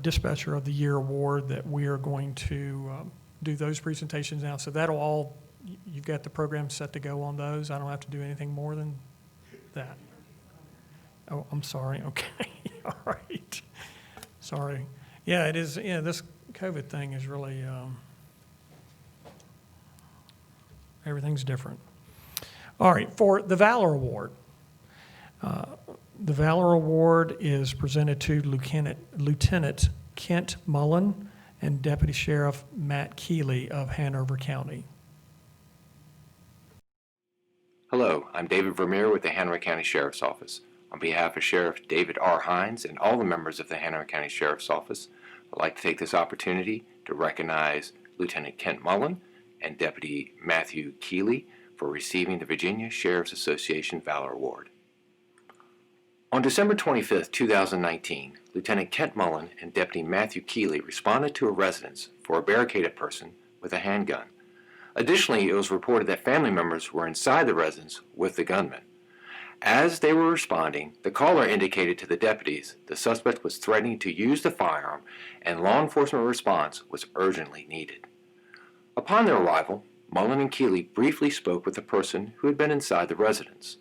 Dispatcher of the Year award that we are going to do those presentations now. So that'll all, you've got the program set to go on those. I don't have to do anything more than that. Oh, I'm sorry. Okay. All right. Sorry. Yeah, it is. Yeah, this COVID thing is really, everything's different. All right. For the Valor Award, the Valor Award is presented to Lieutenant Kent Mullen and Deputy Sheriff Matt Keeley of Hanover County. Hello, I'm David Vermeer with the Hanover County Sheriff's Office. On behalf of Sheriff David R. Hines and all the members of the Hanover County Sheriff's Office, I'd like to take this opportunity to recognize Lieutenant Kent Mullen and Deputy Matthew Keeley for receiving the Virginia Sheriff's Association Valor Award. On December 25, 2019, Lieutenant Kent Mullen and Deputy Matthew Keeley responded to a residence for a barricaded person with a handgun. Additionally, it was reported that family members were inside the residence with the gunman. As they were responding, the caller indicated to the deputies the suspect was threatening to use the firearm and law enforcement response was urgently needed. Upon their arrival, Mullen and Keeley briefly spoke with the person who had been inside the residence.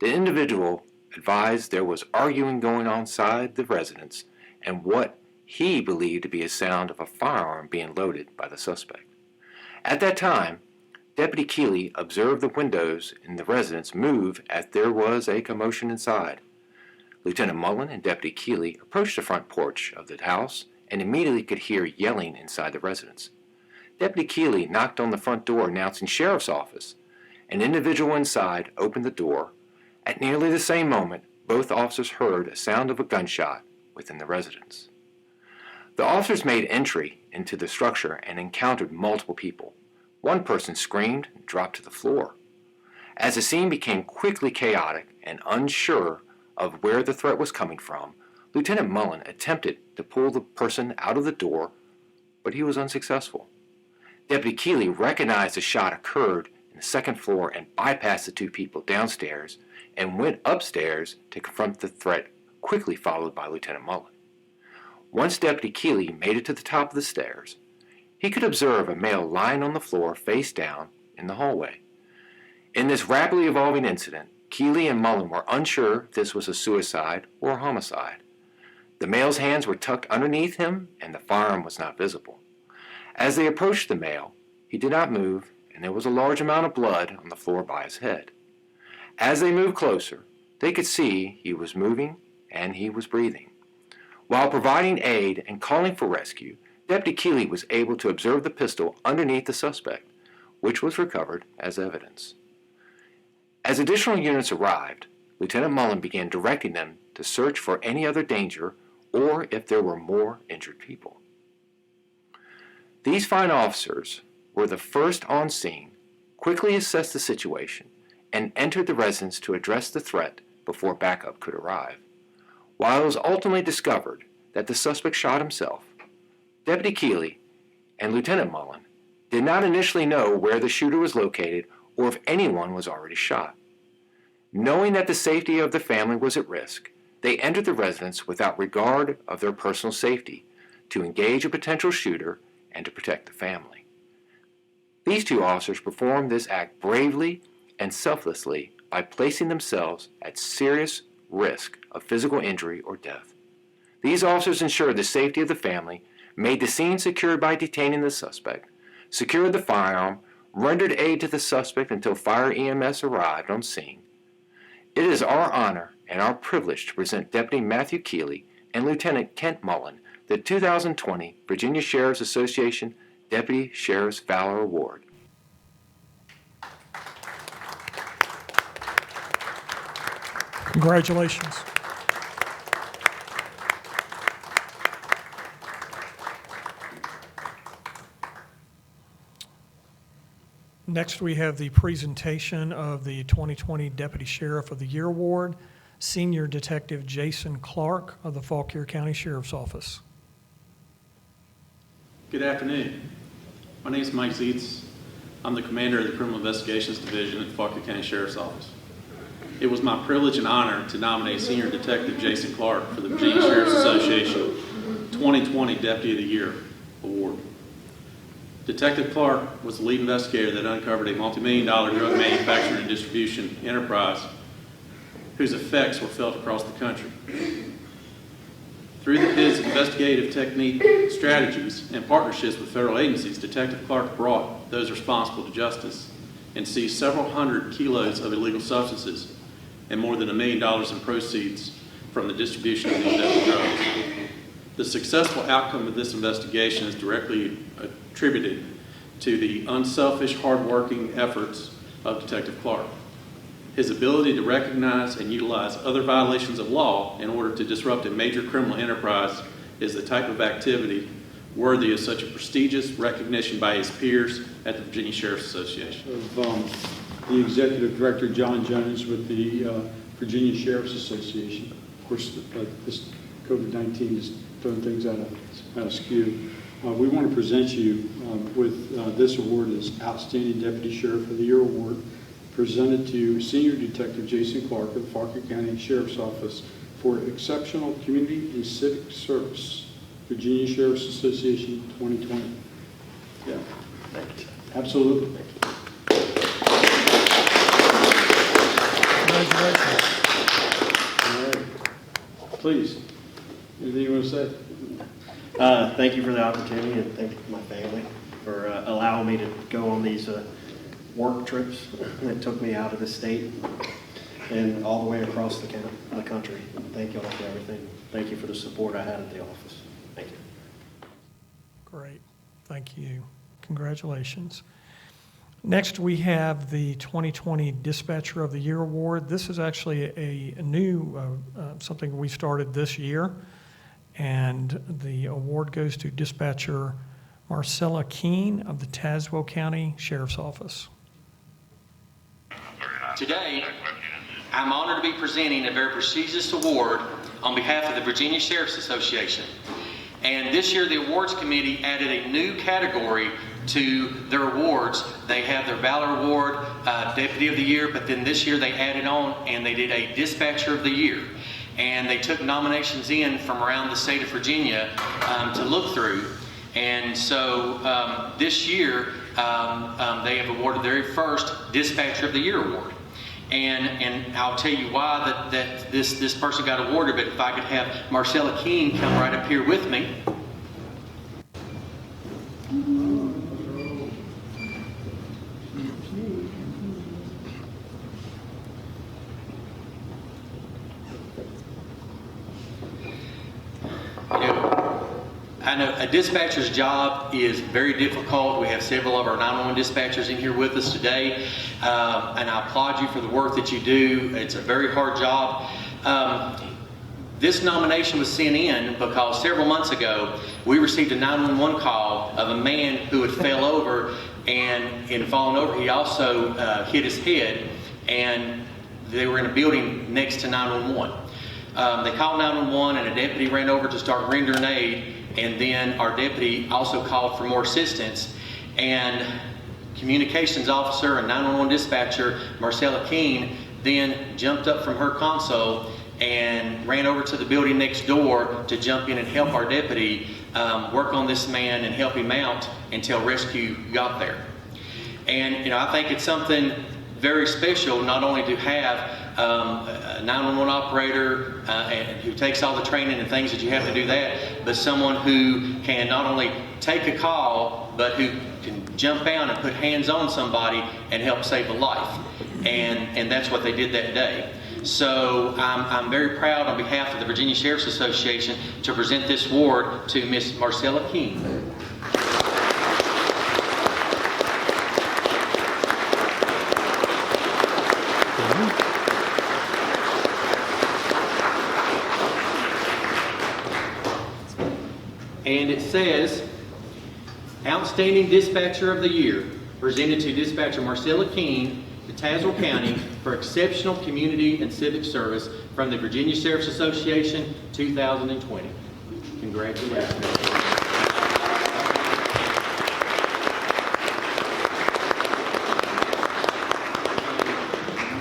The individual advised there was arguing going on inside the residence and what he believed to be a sound of a firearm being loaded by the suspect. At that time, Deputy Keeley observed the windows in the residence move as there was a commotion inside. Lieutenant Mullen and Deputy Keeley approached the front porch of the house and immediately could hear yelling inside the residence. Deputy Keeley knocked on the front door announcing sheriff's office. An individual inside opened the door. At nearly the same moment, both officers heard a sound of a gunshot within the residence. The officers made entry into the structure and encountered multiple people. One person screamed and dropped to the floor. As the scene became quickly chaotic and unsure of where the threat was coming from, Lieutenant Mullen attempted to pull the person out of the door, but he was unsuccessful. Deputy Keeley recognized the shot occurred in the second floor and bypassed the two people downstairs and went upstairs to confront the threat, quickly followed by Lieutenant Mullen. Once Deputy Keeley made it to the top of the stairs, he could observe a male lying on the floor face down in the hallway. In this rapidly evolving incident, Keeley and Mullen were unsure if this was a suicide or a homicide. The male's hands were tucked underneath him and the firearm was not visible. As they approached the male, he did not move and there was a large amount of blood on the floor by his head. As they moved closer, they could see he was moving and he was breathing. While providing aid and calling for rescue, Deputy Keeley was able to observe the pistol underneath the suspect, which was recovered as evidence. As additional units arrived, Lieutenant Mullen began directing them to search for any other danger or if there were more injured people. These fine officers were the first on scene, quickly assessed the situation, and entered the residence to address the threat before backup could arrive. While it was ultimately discovered that the suspect shot himself, Deputy Keeley and Lieutenant Mullen did not initially know where the shooter was located or if anyone was already shot. Knowing that the safety of the family was at risk, they entered the residence without regard of their personal safety to engage a potential shooter and to protect the family. These two officers performed this act bravely and selflessly by placing themselves at serious risk of physical injury or death. These officers ensured the safety of the family, made the scene secure by detaining the suspect, secured the firearm, rendered aid to the suspect until fire EMS arrived on scene. It is our honor and our privilege to present Deputy Matthew Keeley and Lieutenant Kent Mullen the 2020 Virginia Sheriff's Association Deputy Sheriff's Valor Award. Congratulations. Next, we have the presentation of the 2020 Deputy Sheriff of the Year Award, Senior Detective Jason Clark of the Fauquier County Sheriff's Office. Good afternoon. My name is Mike Zietz. I'm the commander of the Criminal Investigations Division at the Fauquier County Sheriff's Office. It was my privilege and honor to nominate Senior Detective Jason Clark for the Virginia Sheriff's Association 2020 Deputy of the Year Award. Detective Clark was the lead investigator that uncovered a multi-million-dollar drug manufacturing and distribution enterprise whose effects were felt across the country. Through his investigative technique, strategies, and partnerships with federal agencies, Detective Clark brought those responsible to justice and seized several hundred kilos of illegal substances and more than $1 million in proceeds from the distribution of these deadly drugs. The successful outcome of this investigation is directly attributed to the unselfish, hard-working efforts of Detective Clark. His ability to recognize and utilize other violations of law in order to disrupt a major criminal enterprise is the type of activity worthy of such a prestigious recognition by his peers at the Virginia Sheriff's Association. Of the Executive Director, John Jones, with the Virginia Sheriff's Association. Of course, this COVID-19 is throwing things out of skew. We want to present you with this award as Outstanding Deputy Sheriff of the Year Award, presented to Senior Detective Jason Clark of the Fauquier County Sheriff's Office for exceptional community and civic service. Virginia Sheriff's Association 2020. Yeah, absolutely. Congratulations. All right. Please, anything you want to say? Thank you for the opportunity, and thank you to my family for allowing me to go on these work trips that took me out of the state and all the way across the country. Thank y'all for everything. Thank you for the support I had at the office. Thank you. Great, thank you. Congratulations. Next, we have the 2020 Dispatcher of the Year Award. This is actually a new, something we started this year, and the award goes to Dispatcher Marcella Keene of the Tazewell County Sheriff's Office. Today, I'm honored to be presenting a very prestigious award on behalf of the Virginia Sheriff's Association. And this year, the awards committee added a new category to their awards. They have their Valor Award, Deputy of the Year, but then this year they added on and they did a Dispatcher of the Year. And they took nominations in from around the state of Virginia to look through. And so this year, they have awarded their first Dispatcher of the Year award. And I'll tell you why that this person got awarded, but if I could have Marcella Keene come right up here with me. I know a dispatcher's job is very difficult. We have several of our 911 dispatchers in here with us today, and I applaud you for the work that you do. It's a very hard job. This nomination was sent in because several months ago we received a 911 call of a man who had fell over, and in falling over he also hit his head, and they were in a building next to 911. They called 911 and a deputy ran over to start rendering aid, and then our deputy also called for more assistance, and communications officer and 911 dispatcher Marcella Keene then jumped up from her console and ran over to the building next door to jump in and help our deputy work on this man and help him out until rescue got there. And I think it's something very special not only to have a 911 operator and who takes all the training and things that you have to do that, but someone who can not only take a call, but who can jump out and put hands on somebody and help save a life. And that's what they did that day. So I'm very proud on behalf of the Virginia Sheriff's Association to present this award to Miss Marcella Keene. And it says, Outstanding Dispatcher of the Year, presented to Dispatcher Marcella Keene, the Tazewell County, for exceptional community and civic service from the Virginia Sheriff's Association 2020. Congratulations.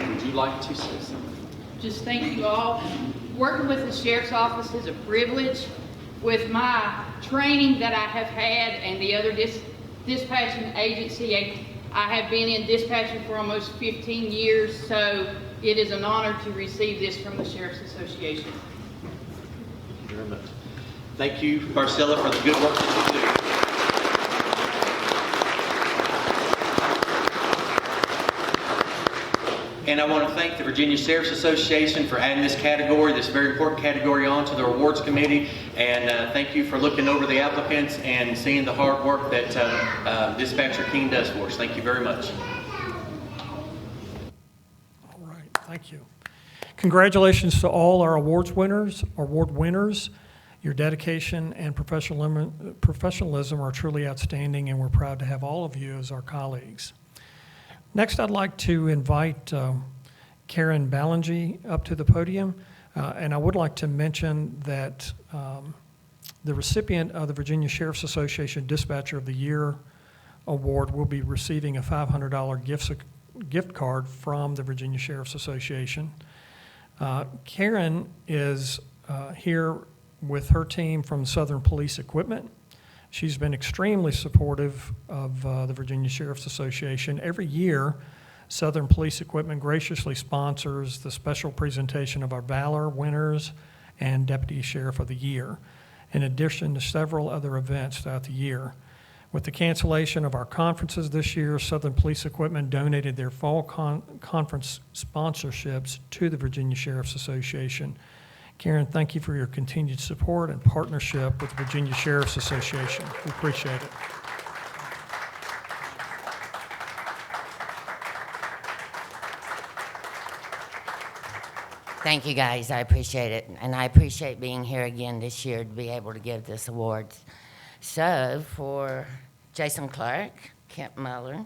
Would you like to say something? Just thank you all. Working with the Sheriff's Office is a privilege. With my training that I have had and the other dispatching agency, I have been in dispatching for almost 15 years, so it is an honor to receive this from the Sheriff's Association. Thank you very much. Thank you, Marcella, for the good work that you do. And I want to thank the Virginia Sheriff's Association for adding this category, this very important category, on to the awards committee. And thank you for looking over the applicants and seeing the hard work that Dispatcher Keene does for us. Thank you very much. All right, thank you. Congratulations to all our award winners. Your dedication and professionalism are truly outstanding, and we're proud to have all of you as our colleagues. Next, I'd like to invite Karen Ballingy up to the podium. And I would like to mention that the recipient of the Virginia Sheriff's Association Dispatcher of the Year Award will be receiving a $500 gift card from the Virginia Sheriff's Association. Karen is here with her team from Southern Police Equipment. She's been extremely supportive of the Virginia Sheriff's Association. Every year, Southern Police Equipment graciously sponsors the special presentation of our Valor winners and Deputy Sheriff of the Year, in addition to several other events throughout the year. With the cancellation of our conferences this year, Southern Police Equipment donated their fall conference sponsorships to the Virginia Sheriff's Association. Karen, thank you for your continued support and partnership with the Virginia Sheriff's Association. We appreciate it. Thank you, guys. I appreciate it. And I appreciate being here again this year to be able to give this award. So for Jason Clark, Kent Muller,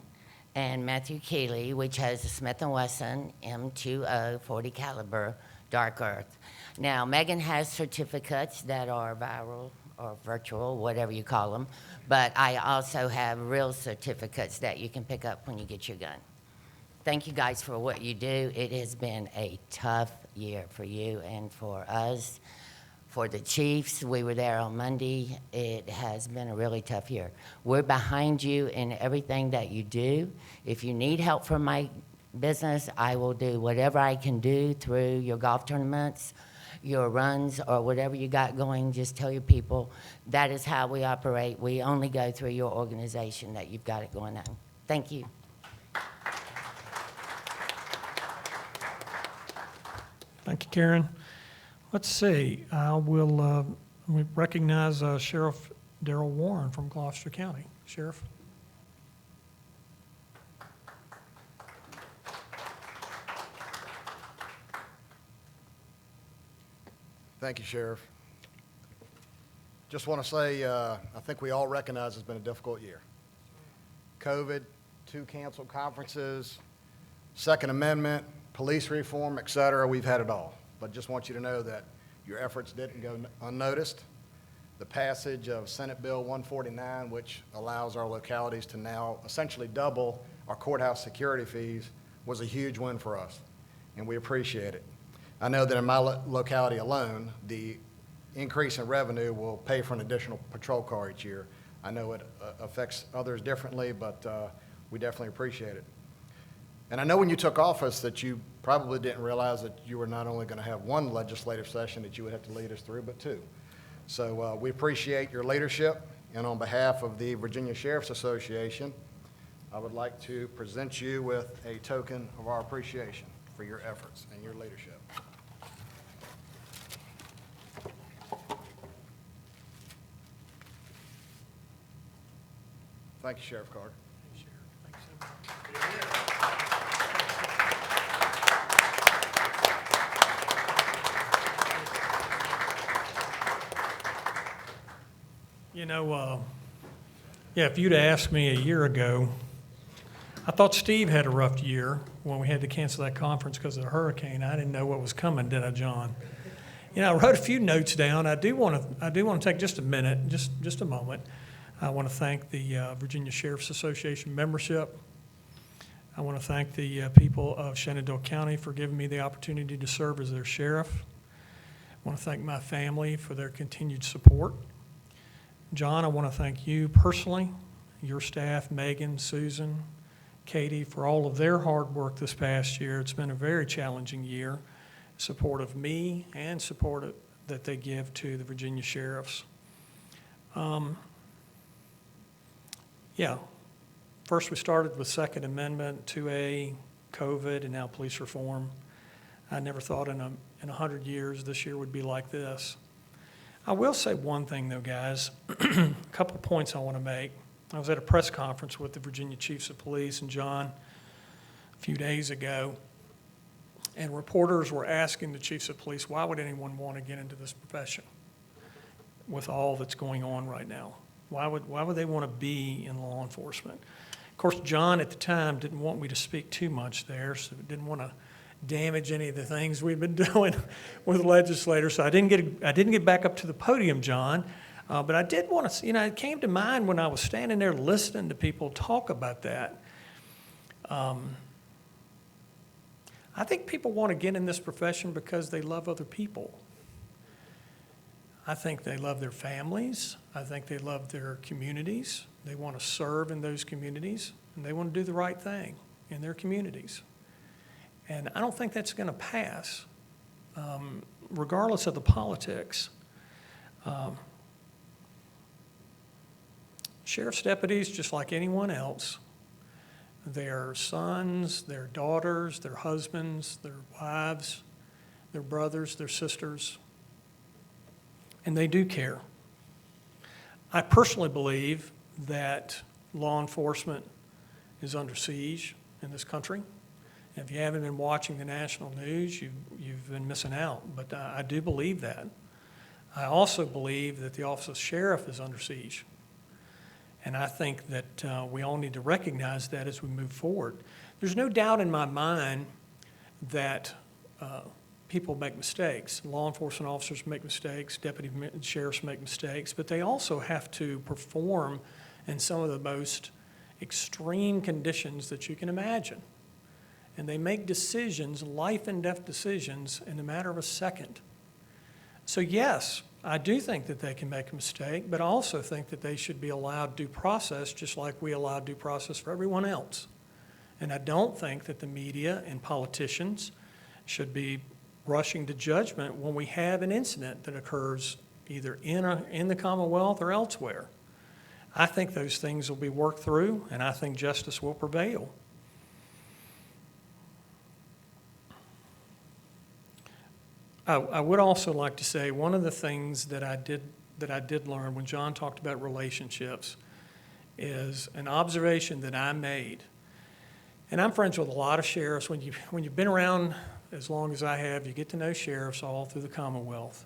and Matthew Keeley, we chose the Smith & Wesson M20 40 caliber Dark Earth. Now, Megan has certificates that are viral or virtual, whatever you call them, but I also have real certificates that you can pick up when you get your gun. Thank you guys for what you do. It has been a tough year for you and for us. For the Chiefs, we were there on Monday. It has been a really tough year. We're behind you in everything that you do. If you need help from my business, I will do whatever I can do through your golf tournaments, your runs, or whatever you got going. Just tell your people that is how we operate. We only go through your organization that you've got it going on. Thank you. Thank you, Karen. Let's see, we'll recognize Sheriff Darrell Warren from Gloucester County. Sheriff. Thank you, Sheriff. Just want to say, I think we all recognize it's been a difficult year. COVID, 2 canceled conferences, Second Amendment, police reform, et cetera, we've had it all. But just want you to know that your efforts didn't go unnoticed. The passage of Senate Bill 149, which allows our localities to now essentially double our courthouse security fees, was a huge win for us, and we appreciate it. I know that in my locality alone, the increase in revenue will pay for an additional patrol car each year. I know it affects others differently, but we definitely appreciate it. And I know when you took office that you probably didn't realize that you were not only going to have 1 legislative session that you would have to lead us through, but 2. So we appreciate your leadership, and on behalf of the Virginia Sheriff's Association, I would like to present you with a token of our appreciation for your efforts and your leadership. Thank you, Sheriff Carter. You know, yeah, if you'd asked me a year ago, I thought Steve had a rough year when we had to cancel that conference because of the hurricane. I didn't know what was coming, did I, John? You know, I wrote a few notes down. I do want to take just a minute, just a moment. I want to thank the Virginia Sheriff's Association membership. I want to thank the people of Shenandoah County for giving me the opportunity to serve as their sheriff. I want to thank my family for their continued support. John, I want to thank you personally, your staff, Megan, Susan, Katie, for all of their hard work this past year. It's been a very challenging year. Support of me and support that they give to the Virginia Sheriffs. Yeah, first we started with Second Amendment, 2A, COVID, and now police reform. I never thought in 100 years this year would be like this. I will say one thing though, guys, a couple of points I want to make. I was at a press conference with the Virginia Chiefs of Police and John a few days ago, and reporters were asking the Chiefs of Police, why would anyone want to get into this profession with all that's going on right now? Why would they want to be in law enforcement? Of course, John at the time didn't want me to speak too much there, so didn't want to damage any of the things we've been doing with legislators. So I didn't get back up to the podium, John. But I did want to, it came to mind when I was standing there listening to people talk about that. I think people want to get in this profession because they love other people. I think they love their families. I think they love their communities. They want to serve in those communities, and they want to do the right thing in their communities. And I don't think that's going to pass, regardless of the politics. Sheriff's deputies, just like anyone else, their sons, their daughters, their husbands, their wives, their brothers, their sisters, and they do care. I personally believe that law enforcement is under siege in this country. If you haven't been watching the national news, you've been missing out, but I do believe that. I also believe that the office of sheriff is under siege. And I think that we all need to recognize that as we move forward. There's no doubt in my mind that people make mistakes. Law enforcement officers make mistakes, deputy sheriffs make mistakes, but they also have to perform in some of the most extreme conditions that you can imagine. And they make decisions, life and death decisions, in a matter of a second. So yes, I do think that they can make a mistake, but I also think that they should be allowed due process just like we allow due process for everyone else. And I don't think that the media and politicians should be rushing to judgment when we have an incident that occurs either in the Commonwealth or elsewhere. I think those things will be worked through, and I think justice will prevail. I would also like to say one of the things that I did learn when John talked about relationships is an observation that I made. And I'm friends with a lot of sheriffs. When you've been around as long as I have, you get to know sheriffs all through the Commonwealth.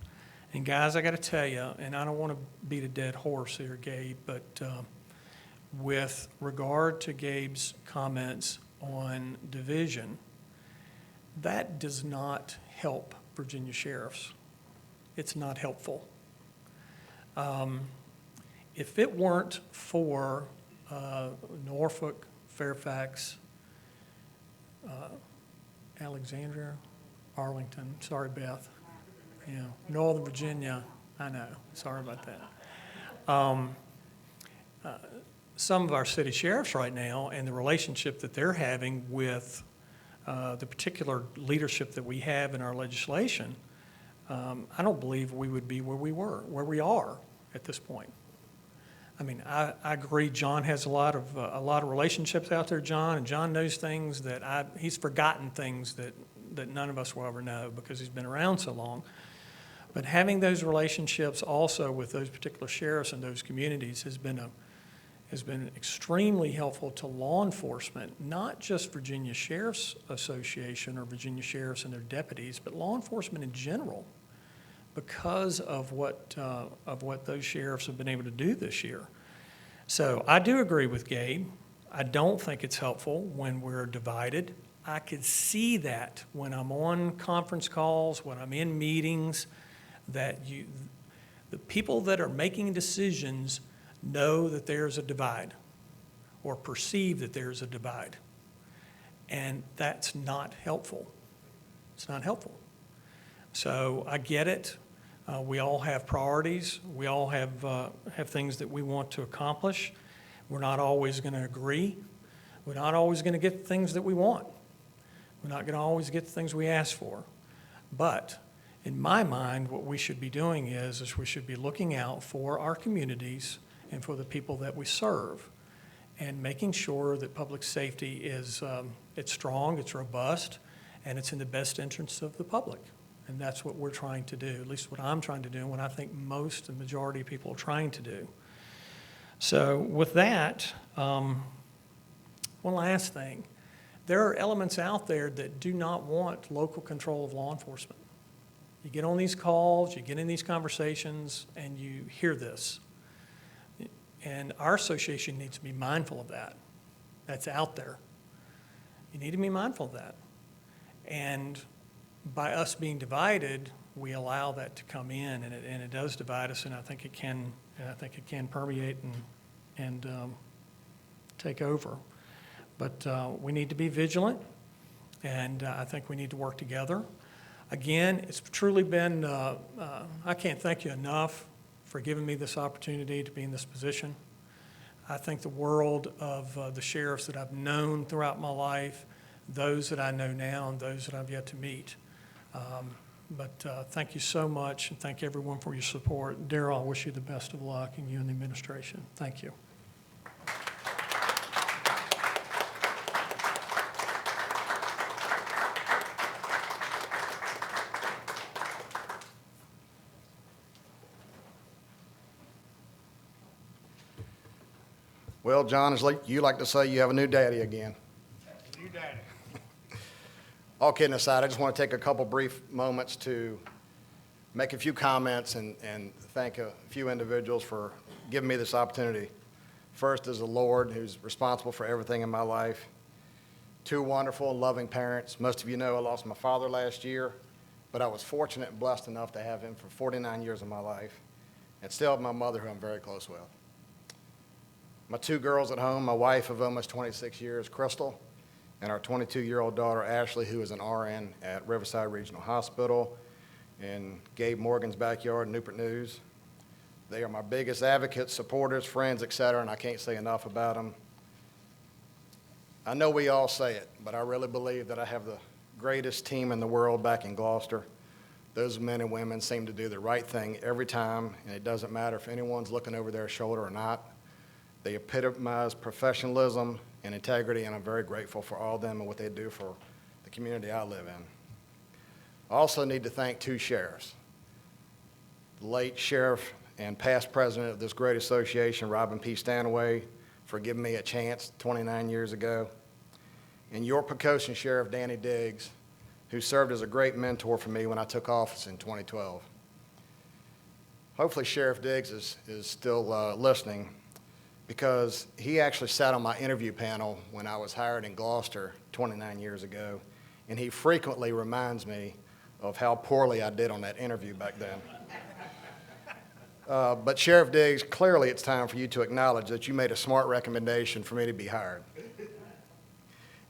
And guys, I got to tell you, and I don't want to beat a dead horse here, Gabe, but with regard to Gabe's comments on division, that does not help Virginia sheriffs. It's not helpful. If it weren't for Norfolk, Fairfax, Alexandria, Arlington, sorry, Beth, yeah, Northern Virginia, I know, sorry about that. Some of our city sheriffs right now and the relationship that they're having with the particular leadership that we have in our legislation, I don't believe we would be where we are at this point. I mean, I agree. John has a lot of relationships out there, John, and John knows things that he's forgotten things that none of us will ever know because he's been around so long. But having those relationships also with those particular sheriffs in those communities has been extremely helpful to law enforcement, not just Virginia Sheriff's Association or Virginia sheriffs and their deputies, but law enforcement in general, because of what those sheriffs have been able to do this year. So I do agree with Gabe. I don't think it's helpful when we're divided. I could see that when I'm on conference calls, when I'm in meetings, that the people that are making decisions know that there's a divide or perceive that there's a divide. And that's not helpful. It's not helpful. So I get it. We all have priorities. We all have things that we want to accomplish. We're not always going to agree. We're not always going to get the things that we want. We're not going to always get the things we ask for. But in my mind, what we should be doing is we should be looking out for our communities and for the people that we serve, and making sure that public safety is it's strong, it's robust, and it's in the best interest of the public. And that's what we're trying to do, at least what I'm trying to do, and what I think the majority of people are trying to do. So with that, one last thing. There are elements out there that do not want local control of law enforcement. You get on these calls, you get in these conversations, and you hear this. And our association needs to be mindful of that. That's out there. You need to be mindful of that. And by us being divided, we allow that to come in, and it does divide us, and I think it can permeate and take over. But we need to be vigilant, and I think we need to work together. Again, it's truly been, I can't thank you enough for giving me this opportunity to be in this position. I think the world of the sheriffs that I've known throughout my life, those that I know now and those that I've yet to meet. But thank you so much, and thank everyone for your support. Darryl, I wish you the best of luck, and you and the administration. Thank you. Well, John, as like you like to say, you have a new daddy again. New daddy. All kidding aside, I just want to take a couple brief moments to make a few comments and thank a few individuals for giving me this opportunity. First is the Lord, who's responsible for everything in my life. Two wonderful and loving parents. Most of you know I lost my father last year, but I was fortunate and blessed enough to have him for 49 years of my life, and still have my mother, who I'm very close with. My two girls at home, my wife of almost 26 years, Crystal, and our 22-year-old daughter, Ashley, who is an RN at Riverside Regional Hospital in Gabe Morgan's backyard in Newport News. They are my biggest advocates, supporters, friends, etc., and I can't say enough about them. I know we all say it, but I really believe that I have the greatest team in the world back in Gloucester. Those men and women seem to do the right thing every time, and it doesn't matter if anyone's looking over their shoulder or not. They epitomize professionalism and integrity, and I'm very grateful for all of them and what they do for the community I live in. I also need to thank two sheriffs. The late sheriff and past president of this great association, Robin P. Stanaway, for giving me a chance 29 years ago, and your Poquoson Sheriff, Danny Diggs, who served as a great mentor for me when I took office in 2012. Hopefully Sheriff Diggs is still listening, because he actually sat on my interview panel when I was hired in Gloucester 29 years ago, and he frequently reminds me of how poorly I did on that interview back then. But Sheriff Diggs, clearly it's time for you to acknowledge that you made a smart recommendation for me to be hired.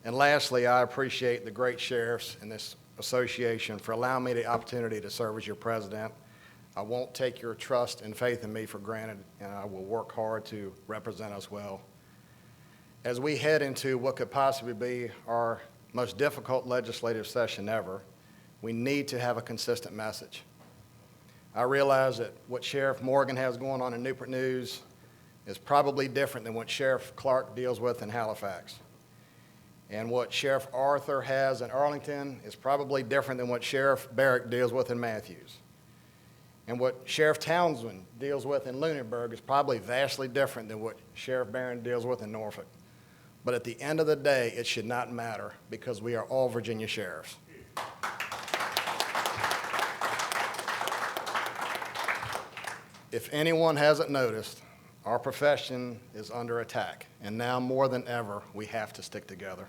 And lastly, I appreciate the great sheriffs in this association for allowing me the opportunity to serve as your president. I won't take your trust and faith in me for granted, and I will work hard to represent us well. As we head into what could possibly be our most difficult legislative session ever, we need to have a consistent message. I realize that what Sheriff Morgan has going on in Newport News is probably different than what Sheriff Clark deals with in Halifax. And what Sheriff Arthur has in Arlington is probably different than what Sheriff Barrett deals with in Matthews. And what Sheriff Townsend deals with in Lunenburg is probably vastly different than what Sheriff Barron deals with in Norfolk. But at the end of the day, it should not matter, because we are all Virginia sheriffs. If anyone hasn't noticed, our profession is under attack, and now more than ever, we have to stick together.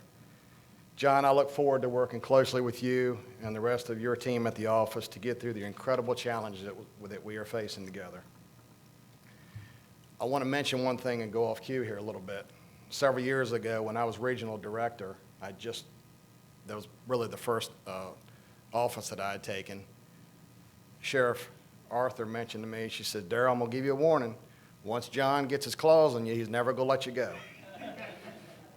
John, I look forward to working closely with you and the rest of your team at the office to get through the incredible challenges that we are facing together. I want to mention one thing and go off cue here a little bit. Several years ago, when I was regional director, that was really the first office that I had taken. Sheriff Arthur mentioned to me, she said, "Darrell, I'm going to give you a warning. Once John gets his claws on you, he's never going to let you go."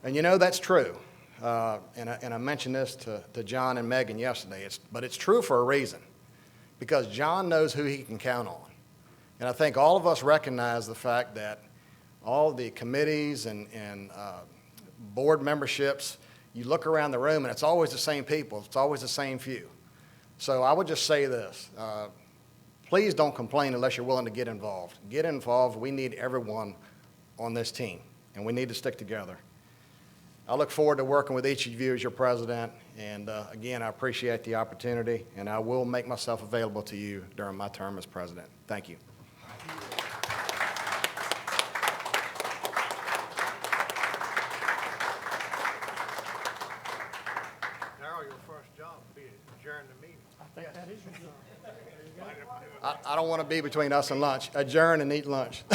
And you know, that's true. And I mentioned this to John and Megan yesterday, but it's true for a reason, because John knows who he can count on. And I think all of us recognize the fact that all the committees and board memberships, you look around the room and it's always the same people, it's always the same few. So I would just say this, please don't complain unless you're willing to get involved. Get involved. We need everyone on this team, and we need to stick together. I look forward to working with each of you as your president, and again, I appreciate the opportunity, and I will make myself available to you during my term as president. Thank you. Darrell, your first job will be to adjourn the meeting. I think that is your job. I don't want to be between us and lunch. Adjourn and eat lunch.